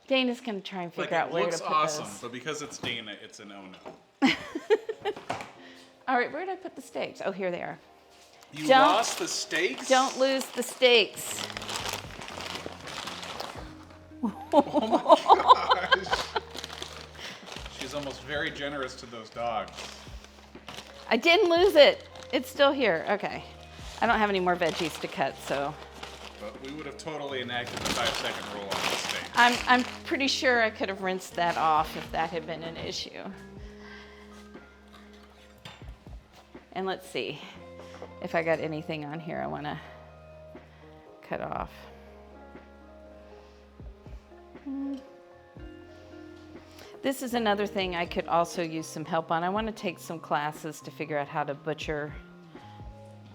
Dana's gonna try and figure out where to put It looks awesome, those. but because it's Dana, it's a no-no. All right, where did I put the steaks? Oh, here they are. You lost the steaks? Don't lose the steaks. Oh my gosh. She's almost very generous to those dogs. I didn't lose it. It's still here. Okay. I don't have any more veggies to cut, so. But we would have totally enacted the 5-second rule on the steak. I'm pretty sure I could have rinsed that off if that had been an issue. And let's see if I got anything on here I want to cut off. This is another thing I could also use some help on. I want to take some classes to figure out how to butcher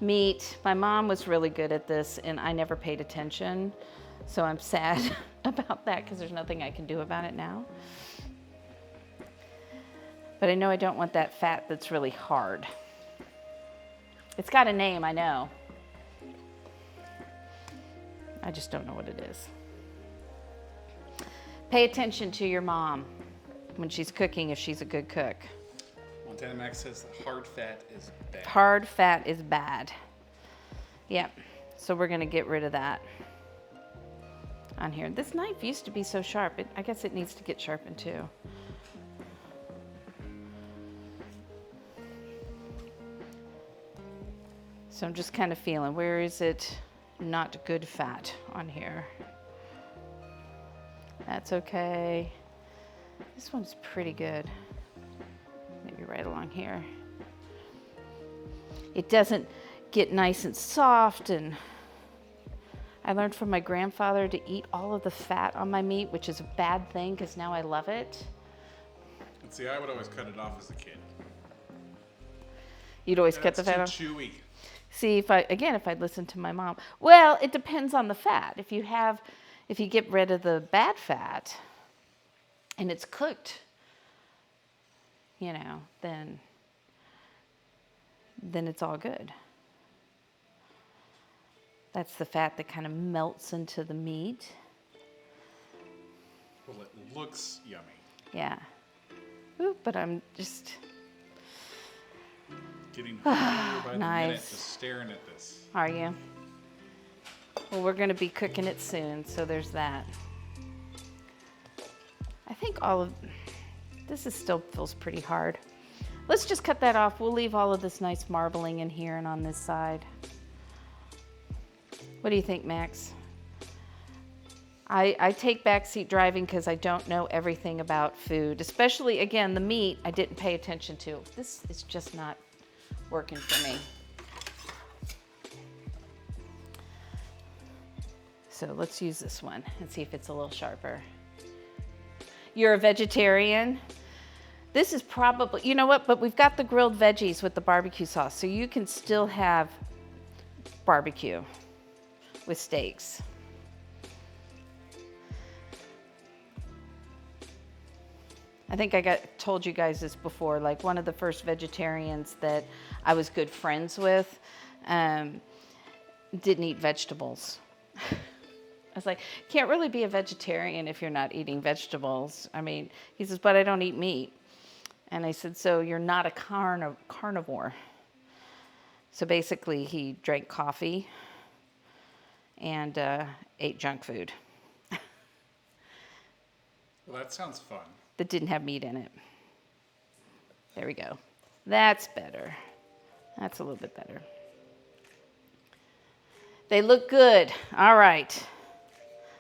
meat. My mom was really good at this and I never paid attention. So I'm sad about that because there's nothing I can do about it now. But I know I don't want that fat that's really hard. It's got a name, I know. I just don't know what it is. Pay attention to your mom when she's cooking if she's a good cook. Montana Max says the hard fat is bad. Hard fat is bad. Yep. So we're going to get rid of that on here. This knife used to be so sharp. I guess it needs to get sharpened too. So I'm just kind of feeling, where is it not good fat on here? That's okay. This one's pretty good. Maybe right along here. It doesn't get nice and soft, and I learned from my grandfather to eat all of the fat on my meat, which is a bad thing because now I love it. And see, I would always cut it off as a kid. You'd always cut the fat off? It's too chewy. See, if I'd listened to my mom. Well, it depends on the fat. If you get rid of the bad fat and it's cooked, then it's all good. That's the fat that kind of melts into the meat. Well, it looks yummy. Yeah. Ooh, but I'm just getting hungrier by the nice. minute just staring at this. Are you? Well, we're going to be cooking it soon, so there's that. I think all of this still feels pretty hard. Let's just cut that off. We'll leave all of this nice marbling in here and on this side. What do you think, Max? I take backseat driving because I don't know everything about food, especially, again, the meat I didn't pay attention to. This is just not working for me. So let's use this one and see if it's a little sharper. You're a vegetarian? This is probably, you know what, but we've got the grilled veggies with the barbecue sauce, so you can still have barbecue with steaks. I think I told you guys this before, like one of the first vegetarians that I was good friends with didn't eat vegetables. I was like, can't really be a vegetarian if you're not eating vegetables. I mean, he says, but I don't eat meat. And I said, so you're not a carnivore. So basically he drank coffee and ate junk food. Well, that sounds fun. That didn't have meat in it. There we go. That's better. That's a little bit better. They look good. All right.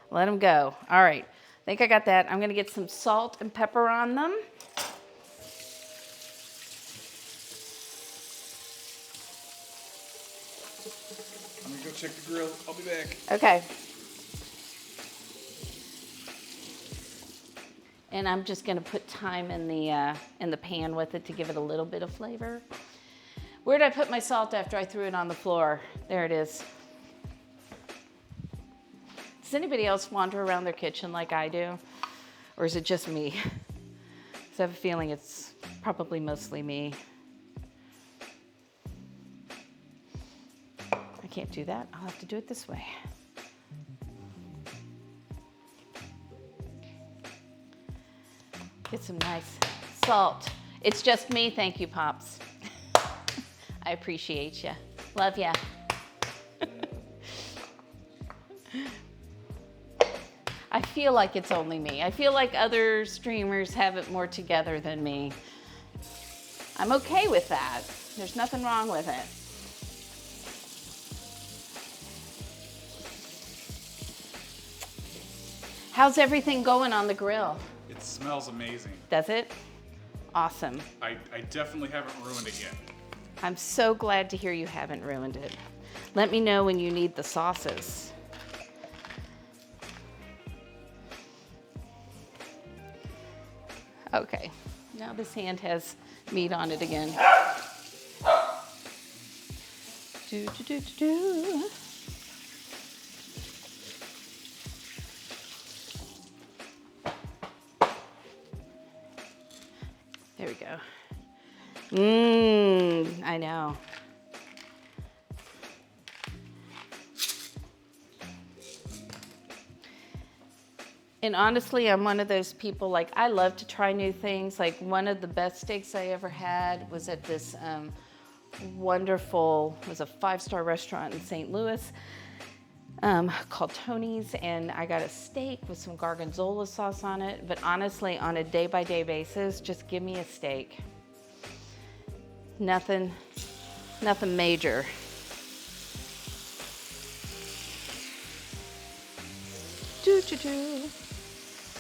Let them go. All right. I think I got that. I'm going to get some salt and pepper on them. I'm going to go check the grill. I'll be back. Okay. And I'm just going to put thyme in the pan with it to give it a little bit of flavor. Where did I put my salt after I threw it on the floor? There it is. Does anybody else wander around their kitchen like I do? Or is it just me? So I have a feeling it's probably mostly me. I can't do that. I'll have to do it this way. Get some nice salt. It's just me. Thank you, Pops. I appreciate you. Love ya. I feel like it's only me. I feel like other streamers have it more together than me. I'm okay with that. There's nothing wrong with it. How's everything going on the grill? It smells amazing. Does it? Awesome. I definitely haven't ruined it yet. I'm so glad to hear you haven't ruined it. Let me know when you need the sauces. Okay, now this hand has meat on it again. Do, do, do, do, do. There we go. I know. And honestly, I'm one of those people, like, I love to try new things. Like, one of the best steaks I ever had was at this wonderful, it was a 5-star restaurant in St. Louis called Tony's, and I got a steak with some gorgonzola sauce on it. But honestly, on a day-by-day basis, just give me a steak. Nothing major.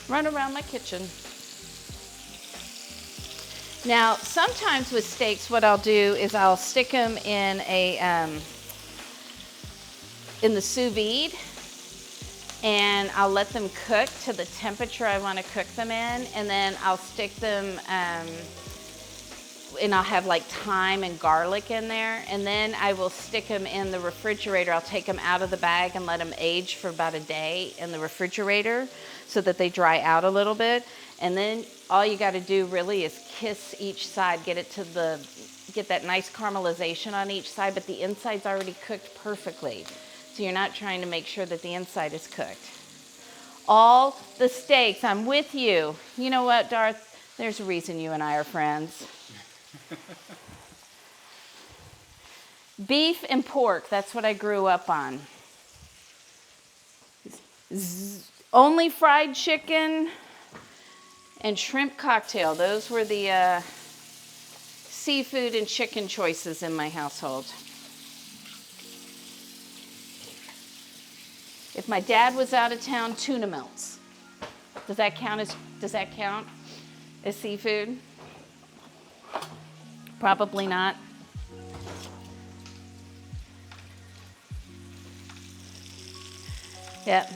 Run around my kitchen. Now, sometimes with steaks, what I'll do is I'll stick them in in the sous vide, and I'll let them cook to the temperature I want to cook them in, and then I'll stick them, and I'll have like thyme and garlic in there, and then I will stick them in the refrigerator. I'll take them out of the bag and let them age for about a day in the refrigerator so that they dry out a little bit. And then all you got to do really is kiss each side, get that nice caramelization on each side, but the inside's already cooked perfectly. So you're not trying to make sure that the inside is cooked. All the steaks, I'm with you. You know what, Darth? There's a reason you and I are friends. Beef and pork, that's what I grew up on. Only fried chicken and shrimp cocktail. Those were the seafood and chicken choices in my household. If my dad was out of town, tuna melts. Does that count as seafood? Probably not. Yeah.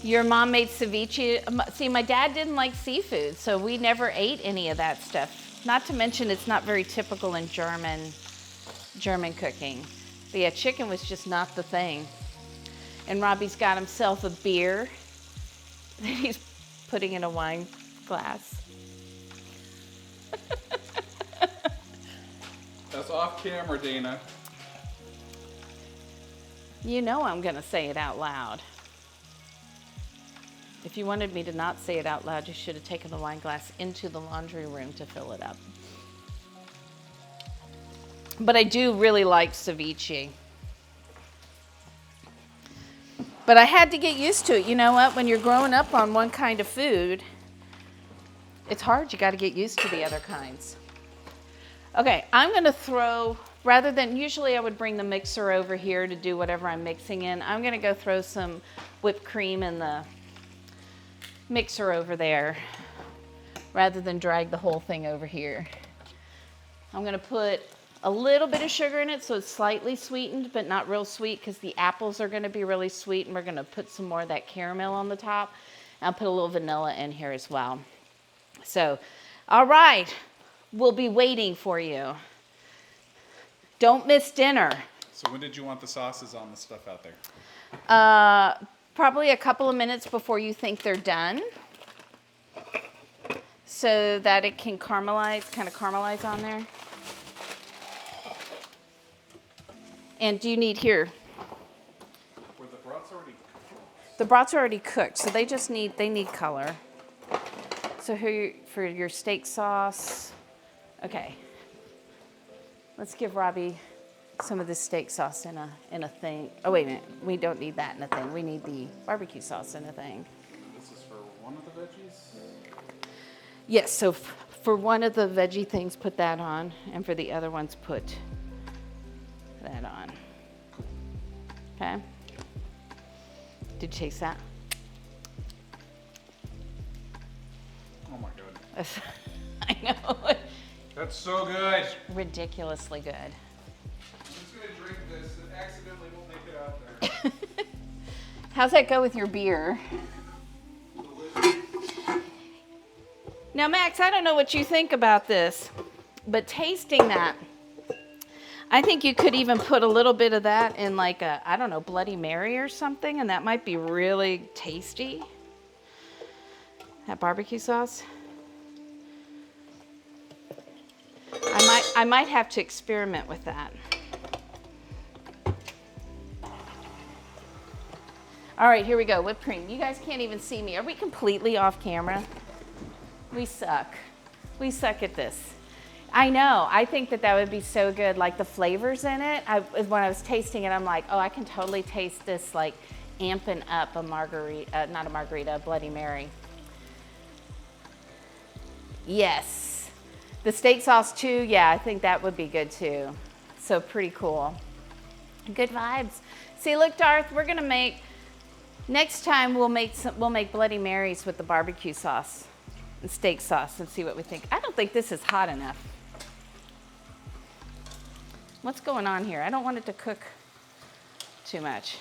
Your mom made ceviche. See, my dad didn't like seafood, so we never ate any of that stuff. Not to mention it's not very typical in German cooking. But yeah, chicken was just not the thing. And Robbie's got himself a beer that he's putting in a wine glass. That's off camera, Dana. You know I'm gonna say it out loud. If you wanted me to not say it out loud, you should have taken the wine glass into the laundry room to fill it up. But I do really like ceviche. But I had to get used to it. You know what? When you're growing up on one kind of food, it's hard. You got to get used to the other kinds. Okay, I'm going to throw, rather than usually I would bring the mixer over here to do whatever I'm mixing in, I'm going to go throw some whipped cream in the mixer over there rather than drag the whole thing over here. I'm going to put a little bit of sugar in it so it's slightly sweetened, but not real sweet because the apples are going to be really sweet, and we're going to put some more of that caramel on the top. And I'll put a little vanilla in here as well. So, all right, we'll be waiting for you. Don't miss dinner. So when did you want the sauces on the stuff out there? Probably a couple of minutes before you think they're done, so that it can caramelize, kind of caramelize on there. And do you need here? Were the brats already cooked? The brats are already cooked, so they need color. So here for your steak sauce, okay. Let's give Robbie some of this steak sauce in a thing. Oh wait a minute, we don't need that in a thing. We need the barbecue sauce in a thing. This is for one of the veggies? Yes, so for one of the veggie things, put that on, and for the other ones, put that on. Okay? Did you taste that? Oh my god. I know. That's so good. Ridiculously good. I'm just gonna drink this. It accidentally won't make it out there. How's that go with your beer? Now, Max, I don't know what you think about this, but tasting that, I think you could even put a little bit of that in like a, I don't know, Bloody Mary or something, and that might be really tasty. That barbecue sauce. I might have to experiment with that. All right, here we go, whipped cream. You guys can't even see me. Are we completely off camera? We suck. We suck at this. I know. I think that would be so good. Like the flavors in it. When I was tasting it, I'm like, oh, I can totally taste this like amping up a margarita, not a margarita, a Bloody Mary. Yes. The steak sauce too. Yeah, I think that would be good too. So pretty cool. Good vibes. See, look, Darth, we're gonna make. Next time we'll make Bloody Marys with the barbecue sauce and steak sauce and see what we think. I don't think this is hot enough. What's going on here? I don't want it to cook too much.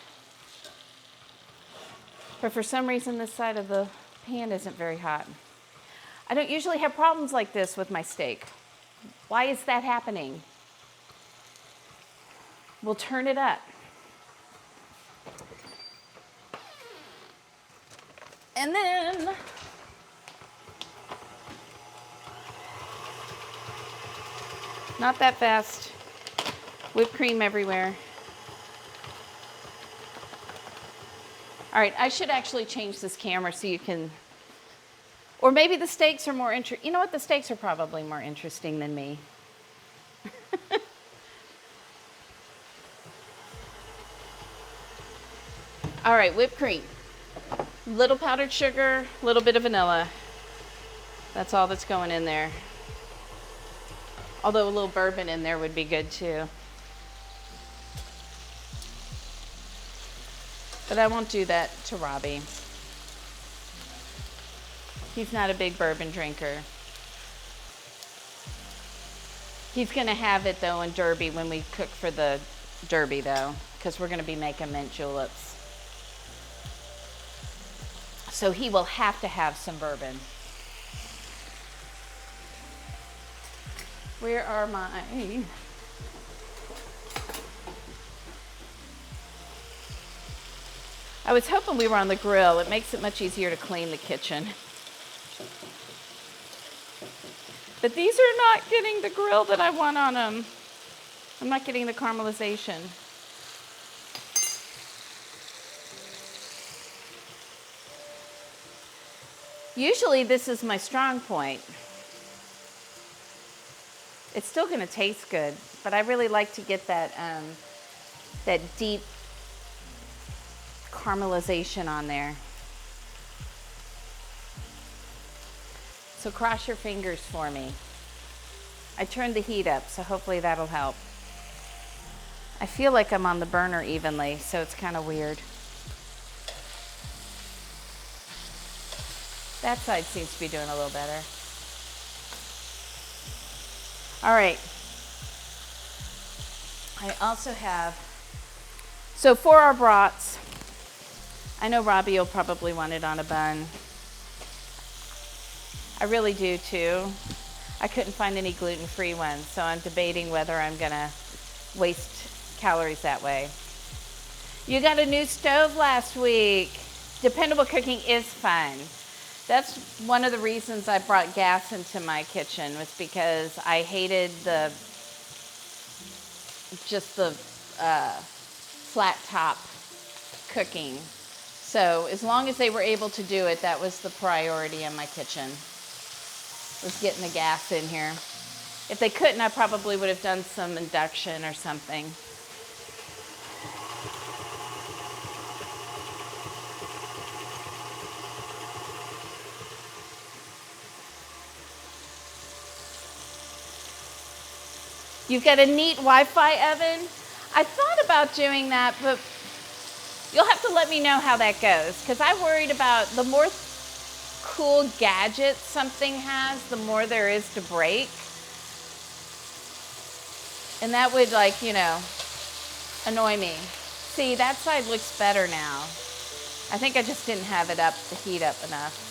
But for some reason this side of the pan isn't very hot. I don't usually have problems like this with my steak. Why is that happening? We'll turn it up. And then not that fast. Whipped cream everywhere. All right, I should actually change this camera so you can, or maybe the steaks are more interesting. You know what? The steaks are probably more interesting than me. All right, whipped cream. Little powdered sugar, a little bit of vanilla. That's all that's going in there. Although a little bourbon in there would be good too. But I won't do that to Robbie. He's not a big bourbon drinker. He's gonna have it though in Derby when we cook for the Derby though, because we're gonna be making mint juleps. So he will have to have some bourbon. Where are my... I was hoping we were on the grill. It makes it much easier to clean the kitchen. But these are not getting the grill that I want on them. I'm not getting the caramelization. Usually this is my strong point. It's still going to taste good, but I really like to get that, that deep caramelization on there. So cross your fingers for me. I turned the heat up, so hopefully that'll help. I feel like I'm on the burner evenly, so it's kind of weird. That side seems to be doing a little better. All right. I also have, so for our brats, I know Robbie will probably want it on a bun. I really do too. I couldn't find any gluten-free ones, so I'm debating whether I'm gonna waste calories that way. You got a new stove last week. Dependable cooking is fun. That's one of the reasons I brought gas into my kitchen, was because I hated just the flat top cooking. So as long as they were able to do it, that was the priority in my kitchen, was getting the gas in here. If they couldn't, I probably would have done some induction or something. You've got a neat Wi-Fi oven. I thought about doing that, but you'll have to let me know how that goes, because I'm worried about the more cool gadgets something has, the more there is to break. And that would, like, you know, annoy me. See, that side looks better now. I think I just didn't have it up, the heat up enough.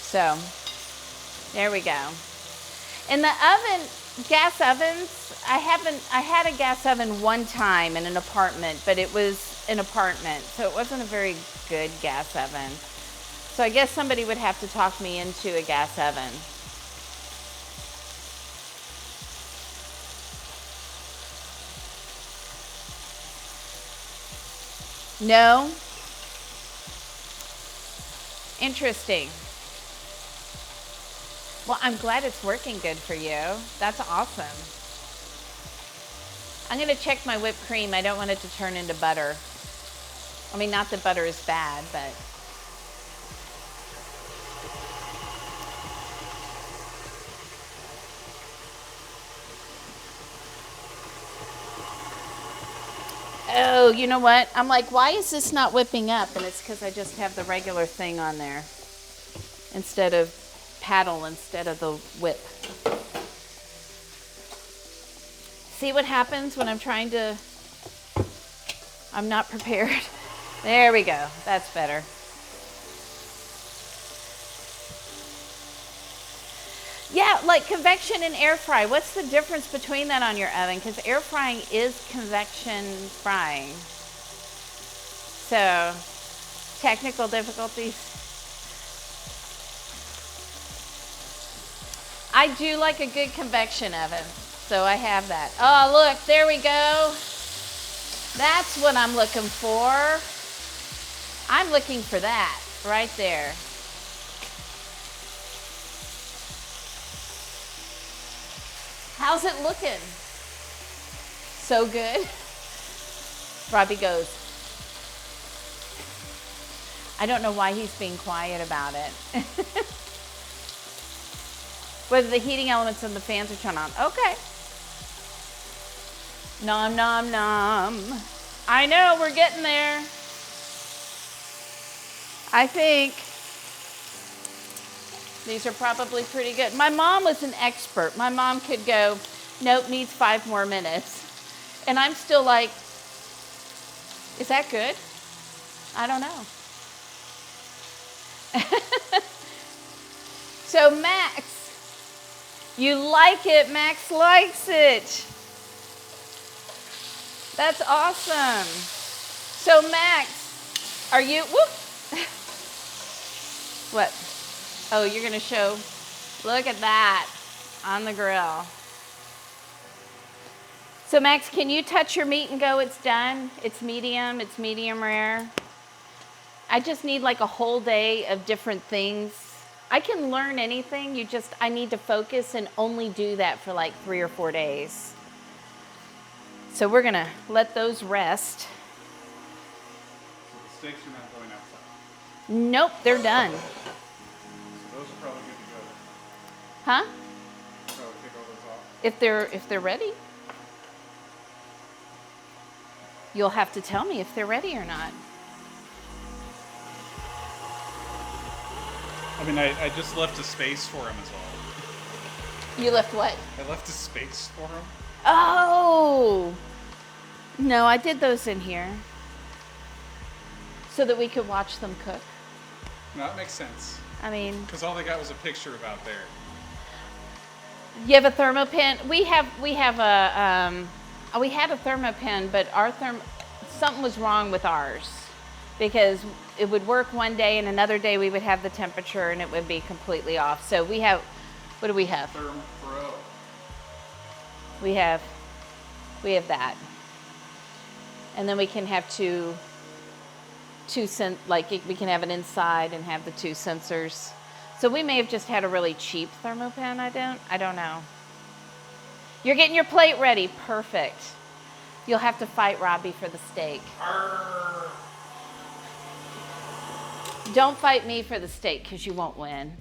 So, there we go. In the oven, gas ovens, I had a gas oven one time in an apartment, but it was an apartment, so it wasn't a very good gas oven. So I guess somebody would have to talk me into a gas oven. No? Interesting. Well, I'm glad it's working good for you. That's awesome. I'm gonna check my whipped cream. I don't want it to turn into butter. I mean, not that butter is bad, but. Oh, you know what? I'm like, why is this not whipping up? And it's because I just have the regular thing on there instead of paddle, instead of the whip. See what happens when I'm trying to, I'm not prepared. There we go. That's better. Yeah, like convection and air fry. What's the difference between that on your oven? Because air frying is convection frying. So, technical difficulties. I do like a good convection oven, so I have that. Oh, look, there we go. That's what I'm looking for. I'm looking for that right there. How's it looking? So good. Robbie goes, I don't know why he's being quiet about it. Whether the heating elements and the fans are turned on. Okay. Nom, nom, nom. I know, we're getting there. I think these are probably pretty good. My mom was an expert. My mom could go, nope, needs 5 more minutes. And I'm still like, is that good? I don't know. So Max, you like it. Max likes it. That's awesome. So Max, are you, whoop. What? Oh, you're gonna show, look at that on the grill. So Max, can you touch your meat and go, it's done? It's medium rare. I just need like a whole day of different things. I can learn anything, I need to focus and only do that for like 3 or 4 days. So we're gonna let those rest. So the steaks are not going outside. Nope, they're done. So those are probably good to go. Huh? Probably take all those off. If they're ready. You'll have to tell me if they're ready or not. I mean, I just left a space for him as well. You left what? I left a space for him. Oh! No, I did those in here. So that we could watch them cook. No, that makes sense. I mean, Because all they got was a picture of out there. you have a thermopen? We had a thermopen, but something was wrong with ours. Because it would work one day and another day we would have the temperature and it would be completely off. So we have, what do we have? Therm Pro. We have that. And then we can have we can have it inside and have the 2 sensors. So we may have just had a really cheap thermopen, I don't know. You're getting your plate ready, perfect. You'll have to fight Robbie for the steak. Arr. Don't fight me for the steak because you won't win.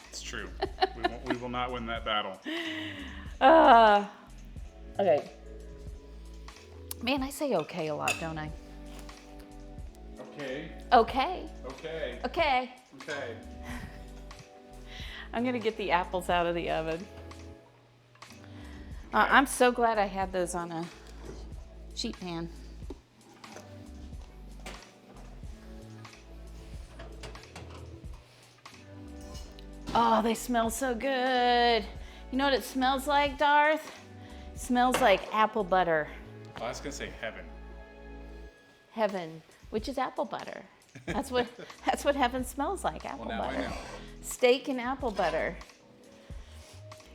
It's true. We will not win that battle. Okay. Man, I say okay a lot, don't I? Okay. Okay. Okay. Okay. Okay. I'm going to get the apples out of the oven. I'm so glad I had those on a sheet pan. Oh, they smell so good. You know what it smells like, Darth? It smells like apple butter. I was gonna say heaven. Heaven, which is apple butter. That's what heaven smells like, apple Well, now butter. I know. Steak and apple butter.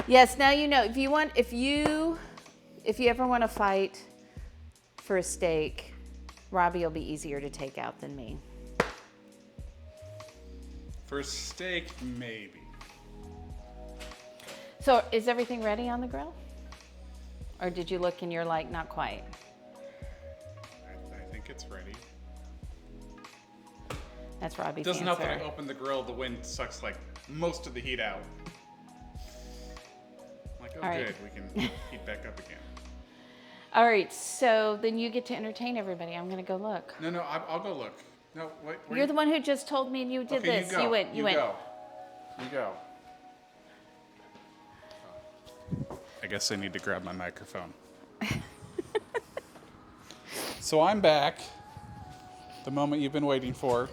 Yes, now you know. If you ever want to fight for a steak, Robbie will be easier to take out than me. For a steak, maybe. So is everything ready on the grill? Or did you look and you're like, not quite? I think it's ready. That's Robbie's Doesn't answer. help that I opened the grill. The wind sucks like most of the heat out. I'm like, oh, All right. good. We can heat back up again. All right, so then you get to entertain everybody. I'm gonna go look. No, I'll go look. No, wait. You're the one who just told me and you did okay, this. You go. You went. You go. I guess I need to grab my microphone. So I'm back. The moment you've been waiting for.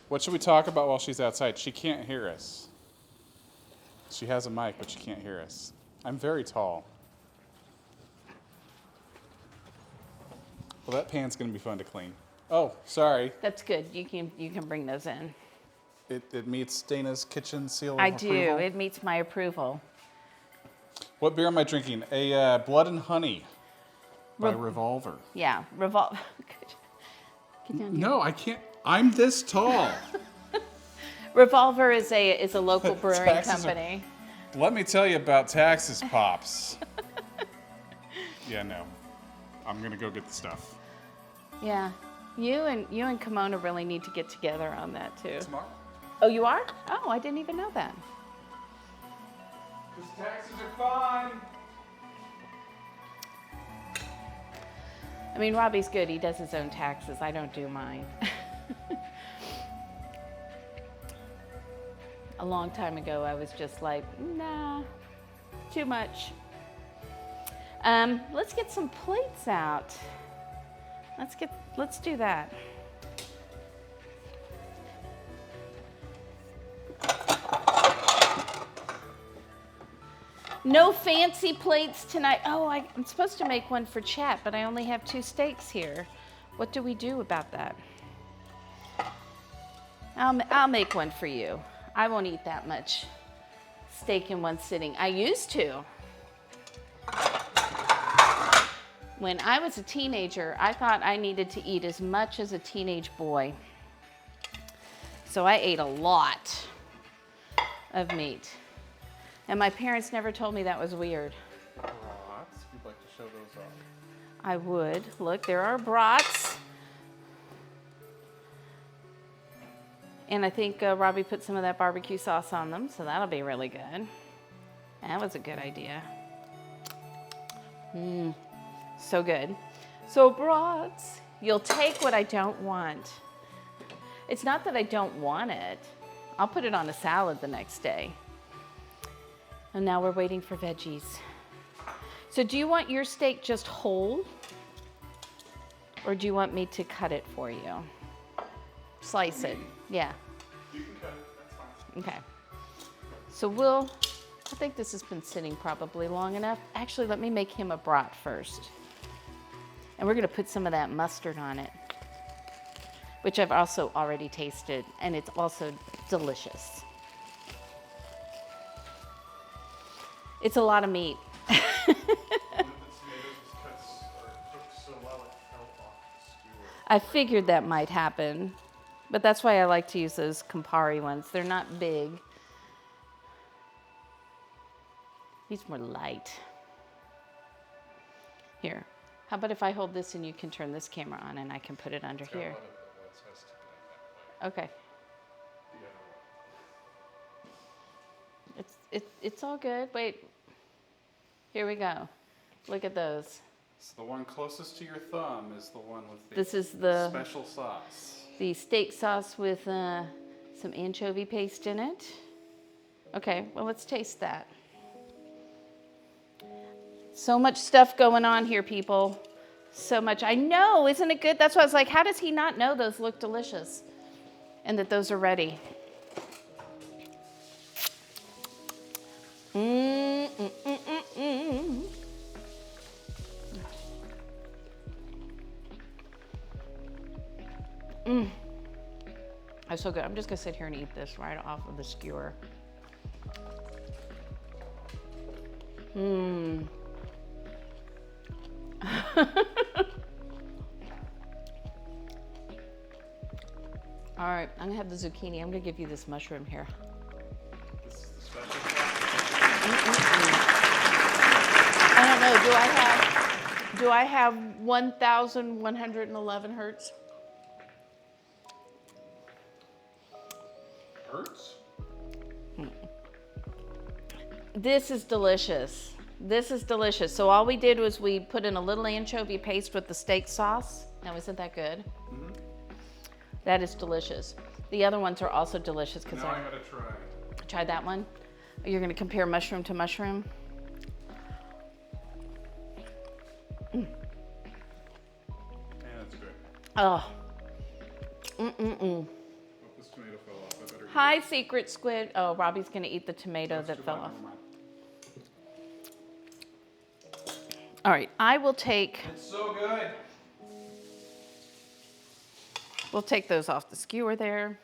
What should we talk about while she's outside? She can't hear us. She has a mic, but she can't hear us. I'm very tall. Well, that pan's going to be fun to clean. Oh, sorry. That's good. You can bring those in. It meets Dana's kitchen seal of I approval. do. It meets my approval. What beer am I drinking? A Blood and Honey by Revolver. Yeah, Revolve. Get down here. No, I can't. I'm this tall. Revolver is a local brewing Taxes are- company. Let me tell you about taxes, Pops. Yeah, no. I'm going to go get the stuff. Yeah, you and Kimona really need to get together on that too. Tomorrow? Oh, you are? Oh, I didn't even know that. Those taxes are fine. I mean, Robbie's good. He does his own taxes. I don't do mine. A long time ago, I was just like, nah, too much. Let's get some plates out. Let's do that. No fancy plates tonight. Oh, I'm supposed to make one for chat, but I only have 2 steaks here. What do we do about that? I'll make one for you. I won't eat that much steak in one sitting. I used to. When I was a teenager, I thought I needed to eat as much as a teenage boy. So I ate a lot of meat. And my parents never told me that was weird. Brats, if you'd like to show those off. I would. Look, there are brats. And I think Robbie put some of that barbecue sauce on them, so that'll be really good. That was a good idea. So good. So brats, you'll take what I don't want. It's not that I don't want it. I'll put it on a salad the next day. And now we're waiting for veggies. So do you want your steak just whole? Or do you want me to cut it for you? Slice it, yeah. You can cut it, that's fine. Okay. So I think this has been sitting probably long enough. Actually, let me make him a brat first. And we're gonna put some of that mustard on it, which I've also already tasted, and it's also delicious. It's a lot of meat. The tomatoes are cooked so well it fell off the skewer. I figured that might happen, but that's why I like to use those Campari ones. They're not big. He's more light. Here, how about if I hold this and you can turn this camera on and I can put it under here? Okay. It's all good. Wait. Here we go. Look at those. So the one closest to your thumb is the one with the This is the special sauce. the steak sauce with some anchovy paste in it. Okay, well, let's taste that. So much stuff going on here, people. So much. I know, isn't it good? That's why I was like, how does he not know those look delicious and that those are ready? That's so good. I'm just gonna sit here and eat this right off of the skewer. All right, I'm gonna have the zucchini. I'm gonna give you this mushroom here. This is the special sauce. I don't know. Do I have 1,111 hertz? Hurts? This is delicious. This is delicious. So all we did was we put in a little anchovy paste with the steak sauce. Now, isn't that good? Mm-hmm. That is delicious. The other ones are also delicious because Now I gotta try. try that one. You're gonna compare mushroom to mushroom. Yeah, that's good. Oh. Oh, this tomato fell off. I better eat Hi, secret squid. Oh, Robbie's gonna eat the tomato it. that fell off. Never mind. All right, I will take. It's so good. We'll take those off the skewer there.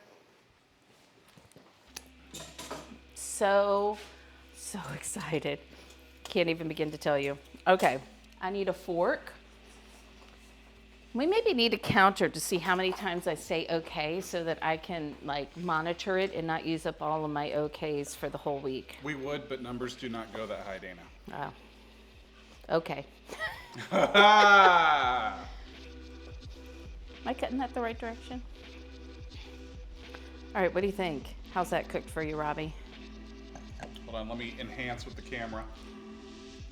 So excited. Can't even begin to tell you. Okay, I need a fork. We maybe need a counter to see how many times I say okay so that I can like monitor it and not use up all of my okays for the whole week. We would, but numbers do not go that high, Dana. Oh, okay. Am I cutting that the right direction? All right, what do you think? How's that cooked for you, Robbie? Hold on, let me enhance with the camera.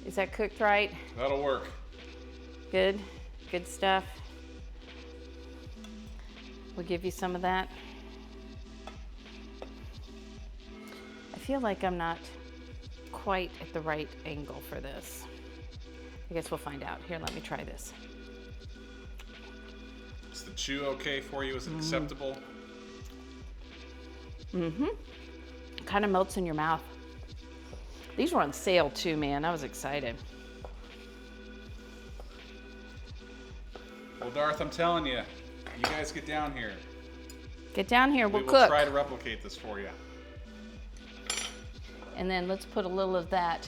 Is that cooked right? That'll work. Good? Good stuff? We'll give you some of that. I feel like I'm not quite at the right angle for this. I guess we'll find out. Here, let me try this. Is the chew okay for you? Is it acceptable? Kind of melts in your mouth. These were on sale too, man. I was excited. Well, Darth, I'm telling you, you guys get down here. Get down here, we'll We will cook. try to replicate this for you. And then let's put a little of that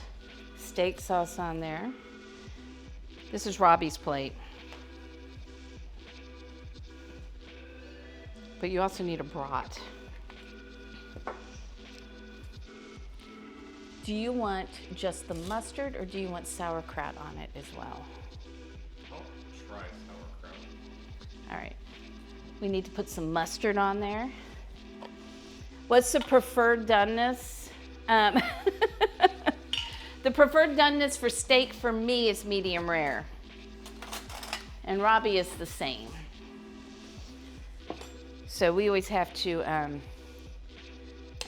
steak sauce on there. This is Robbie's plate. But you also need a brat. Do you want just the mustard or do you want sauerkraut on it as well? I'll try sauerkraut. All right. We need to put some mustard on there. What's the preferred doneness? The preferred doneness for steak for me is medium rare. And Robbie is the same. So we always have to, I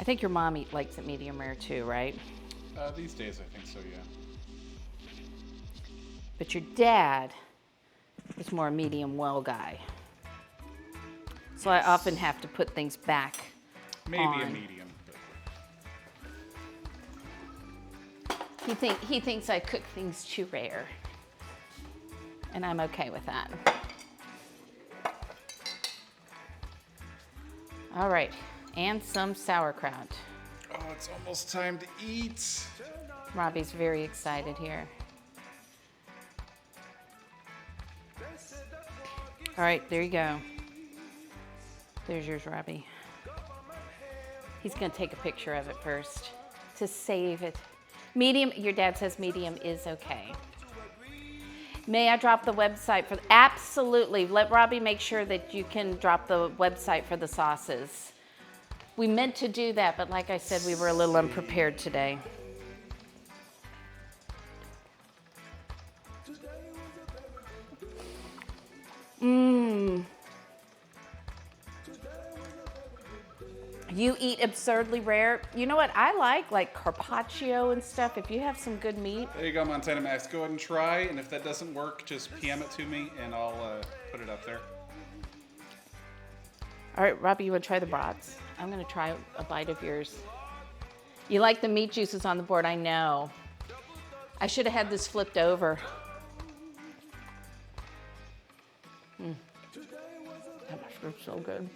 think your mom likes it medium rare too, right? These days, I think so, yeah. But your dad is more a medium well guy. So I often have to put things back Maybe on. a medium. He thinks I cook things too rare. And I'm okay with that. All right, and some sauerkraut. Oh, it's almost time to eat. Robbie's very excited here. All right, there you go. There's yours, Robbie. He's gonna take a picture of it first to save it. Medium, your dad says medium is okay. May I drop the website for, absolutely. Let Robbie make sure that you can drop the website for the sauces. We meant to do that, but like I said, we were a little unprepared today. You eat absurdly rare. You know what? I like carpaccio and stuff. If you have some good meat. There you go, Montana Max. Go ahead and try, and if that doesn't work, just PM it to me, and I'll put it up there. All right, Robbie, you want to try the brats? I'm going to try a bite of yours. You like the meat juices on the board, I know. I should have had this flipped over. That mushroom's so good.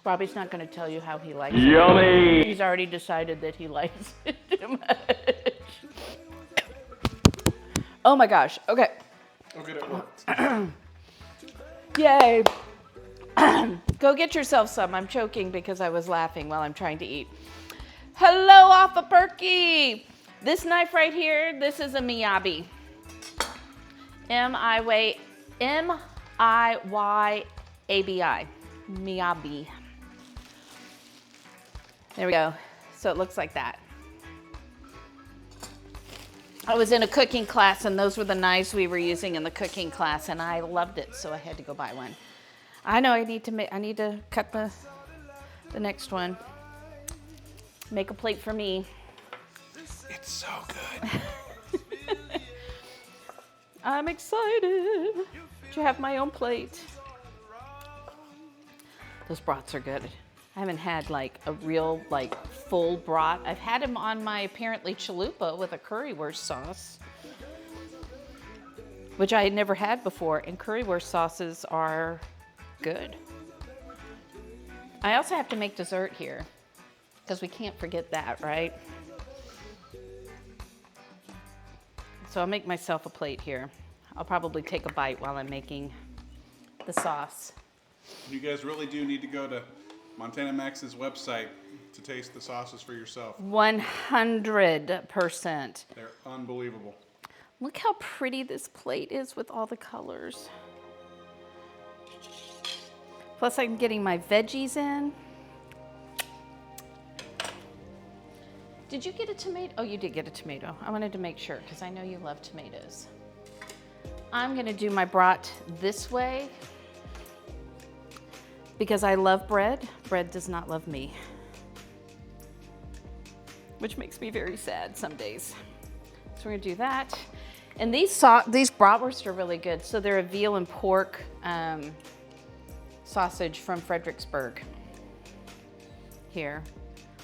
Robbie's not going to tell you how he likes it. Yummy! He's already decided that he likes it too much. Oh my gosh, okay. Oh, good, it worked. Yay. Go get yourself some. I'm choking because I was laughing while I'm trying to eat. Hello, Alpha Perky. This knife right here, this is a Miyabi. M-I-Y-A-B-I. Miyabi. There we go. So it looks like that. I was in a cooking class and those were the knives we were using in the cooking class and I loved it, so I had to go buy one. I know I need to cut the next one. Make a plate for me. It's so good. I'm excited to have my own plate. Those brats are good. I haven't had like a real full brat. I've had them on my apparently chalupa with a currywurst sauce, which I had never had before, and currywurst sauces are good. I also have to make dessert here because we can't forget that, right? So I'll make myself a plate here. I'll probably take a bite while I'm making the sauce. You guys really do need to go to Montana Max's website to taste the sauces for yourself. 100%. They're unbelievable. Look how pretty this plate is with all the colors. Plus I'm getting my veggies in. Did you get a tomato? Oh, you did get a tomato. I wanted to make sure because I know you love tomatoes. I'm gonna do my brat this way because I love bread. Bread does not love me, which makes me very sad some days. So we're gonna do that. And these bratwursts are really good. So they're a veal and pork sausage from Fredericksburg. Here,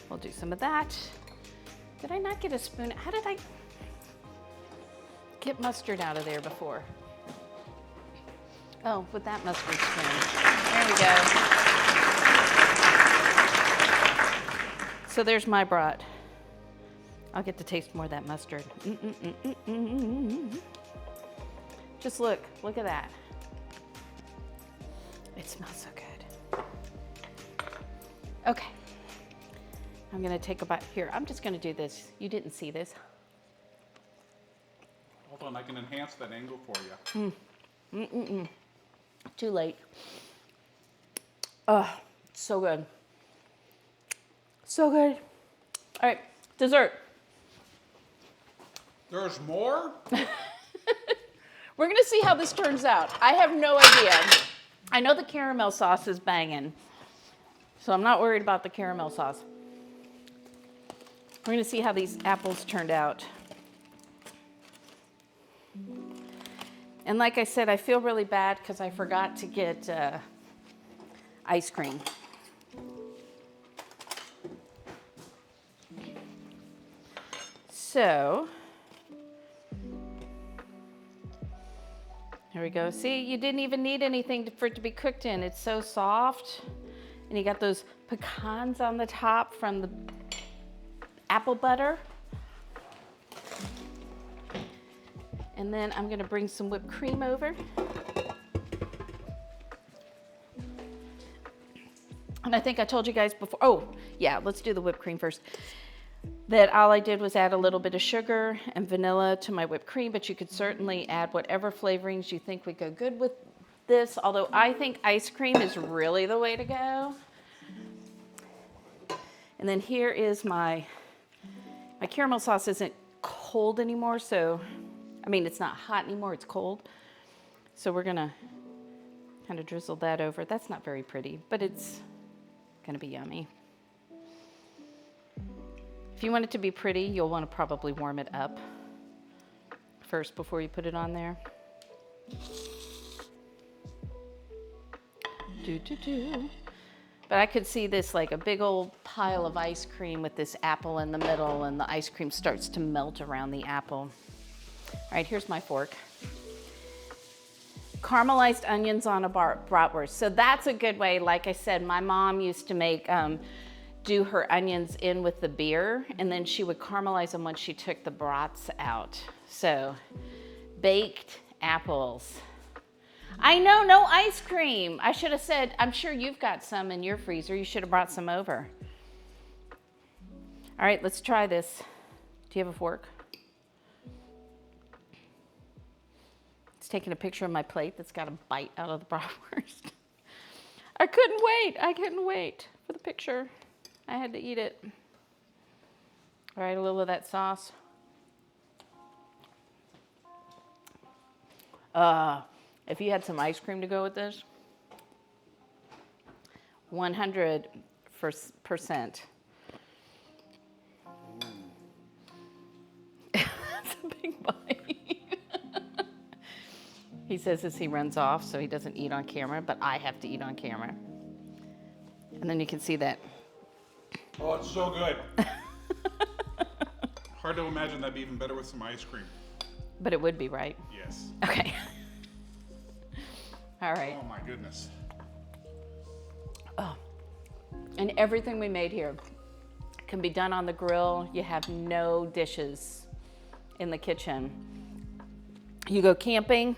we'll do some of that. Did I not get a spoon? How did I get mustard out of there before? Oh, with that mustard spoon. There we go. So there's my brat. I'll get to taste more of that mustard. Just look at that. It smells so good. Okay. I'm gonna take a bite. Here, I'm just gonna do this. You didn't see this. Hold on, I can enhance that angle for you. Too late. Oh, so good. So good. All right, dessert. There's more? We're gonna see how this turns out. I have no idea. I know the caramel sauce is banging, so I'm not worried about the caramel sauce. We're gonna see how these apples turned out. And like I said, I feel really bad because I forgot to get ice cream. So, here we go. See, you didn't even need anything for it to be cooked in. It's so soft. And you got those pecans on the top from the apple butter. And then I'm gonna bring some whipped cream over. And I think I told you guys before, oh yeah, let's do the whipped cream first. That all I did was add a little bit of sugar and vanilla to my whipped cream, but you could certainly add whatever flavorings you think would go good with this, although I think ice cream is really the way to go. And then here is my caramel sauce isn't cold anymore, so, I mean, it's not hot anymore, it's cold. So we're gonna kind of drizzle that over. That's not very pretty, but it's gonna be yummy. If you want it to be pretty, you'll want to probably warm it up first before you put it on there. But I could see this like a big old pile of ice cream with this apple in the middle, and the ice cream starts to melt around the apple. All right, here's my fork. Caramelized onions on a bratwurst. So that's a good way. Like I said, my mom used to make do her onions in with the beer, and then she would caramelize them once she took the brats out. So, baked apples. I know, no ice cream. I should have said, I'm sure you've got some in your freezer. You should have brought some over. All right, let's try this. Do you have a fork? It's taking a picture of my plate that's got a bite out of the bratwurst. I couldn't wait for the picture. I had to eat it. All right, a little of that sauce. If you had some ice cream to go with this, 100%. That's a big bite. He says as he runs off so he doesn't eat on camera, but I have to eat on camera. And then you can see that. Oh, it's so good. Hard to imagine that'd be even better with some ice cream. But it would be, right? Yes. Okay. All right. Oh my goodness. Oh. And everything we made here can be done on the grill. You have no dishes in the kitchen. You go camping,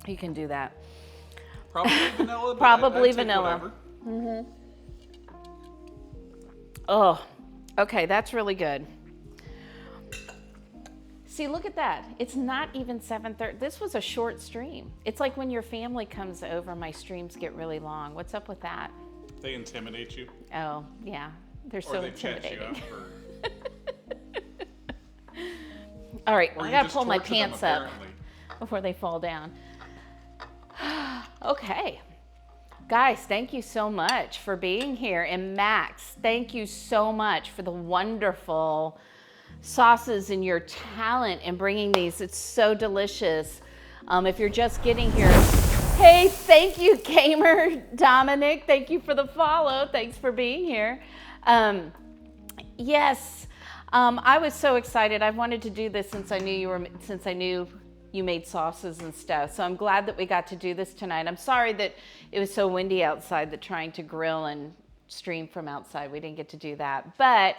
you can do that. Probably vanilla. But Probably I'd take vanilla. whatever. Oh, okay, that's really good. See, look at that. It's not even 7:30. This was a short stream. It's like when your family comes over, my streams get really long. What's up with that? They intimidate you. Oh, yeah. They're Or so they chat you intimidating. up. All right, Or I you gotta just pull my torture them, pants up apparently. before they fall down. Okay. Guys, thank you so much for being here. And Max, thank you so much for the wonderful sauces and your talent in bringing these. It's so delicious. If you're just getting here, hey, thank you, Gamer Dominic. Thank you for the follow. Thanks for being here. Yes, I was so excited. I've wanted to do this since I knew you made sauces and stuff. So I'm glad that we got to do this tonight. I'm sorry that it was so windy outside that trying to grill and stream from outside. We didn't get to do that. But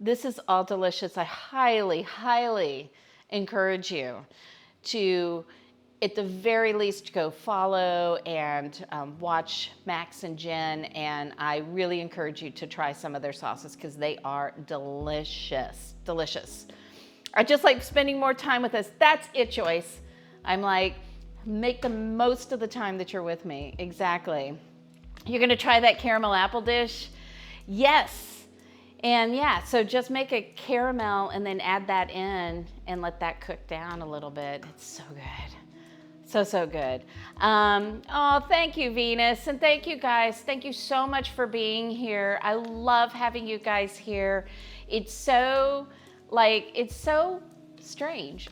this is all delicious. I highly, highly encourage you to, at the very least, go follow and watch Max and Jen. And I really encourage you to try some of their sauces because they are delicious, delicious. I just like spending more time with us. That's it, Joyce. I'm like, make the most of the time that you're with me. Exactly. You're gonna try that caramel apple dish? Yes. And yeah, so just make a caramel and then add that in and let that cook down a little bit. It's so good. So, so good. Oh, thank you, Venus. And thank you guys. Thank you so much for being here. I love having you guys here. It's so strange,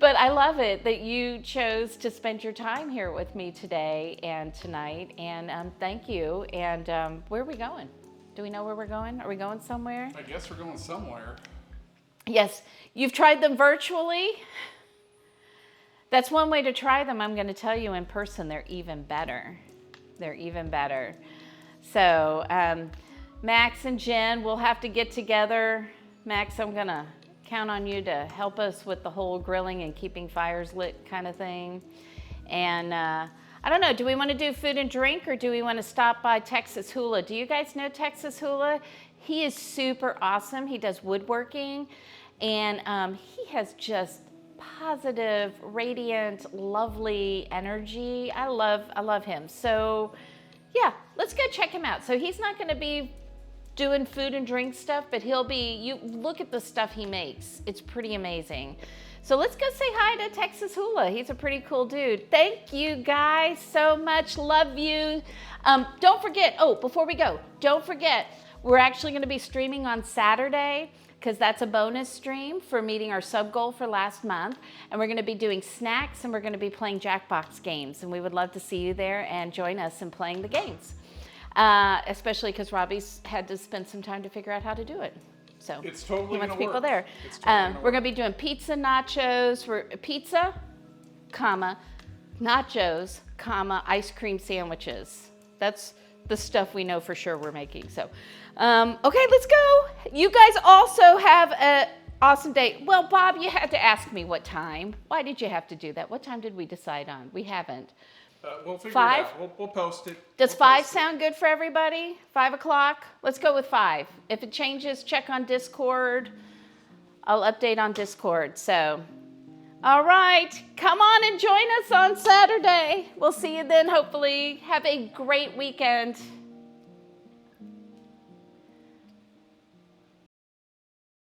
but I love it that you chose to spend your time here with me today and tonight. And thank you. And where are we going? Do we know where we're going? Are we going somewhere? I guess we're going somewhere. Yes. You've tried them virtually? That's one way to try them. I'm going to tell you in person, they're even better. They're even better. So Max and Jen, we'll have to get together. Max, I'm going to count on you to help us with the whole grilling and keeping fires lit kind of thing. And I don't know, do we want to do food and drink or do we want to stop by Texas Hula? Do you guys know Texas Hula? He is super awesome. He does woodworking and he has just positive, radiant, lovely energy. I love him. So yeah, let's go check him out. So he's not going to be doing food and drink stuff, but you look at the stuff he makes. It's pretty amazing. So let's go say hi to Texas Hula. He's a pretty cool dude. Thank you guys so much. Love you. Don't forget, before we go, don't forget, we're actually gonna be streaming on Saturday because that's a bonus stream for meeting our sub goal for last month. And we're gonna be doing snacks and we're gonna be playing Jackbox games. And we would love to see you there and join us in playing the games. Especially because Robbie's had to spend some time to figure out how to do it. So it's totally he wants gonna people work. there. It's totally We're going to be doing pizza, nachos, nachos, ice cream sandwiches. That's the stuff we know for sure we're making. So, okay, let's go. You guys also have an awesome day. Well, Bob, you had to ask me what time. Why did you have to do that? What time did we decide on? We haven't. We'll figure 5? it out. We'll post it. Does We'll 5 post it. sound good for everybody? 5 o'clock? Let's go with 5. If it changes, check on Discord. I'll update on Discord. So, all right, come on and join us on Saturday. We'll see you then, hopefully. Have a great weekend.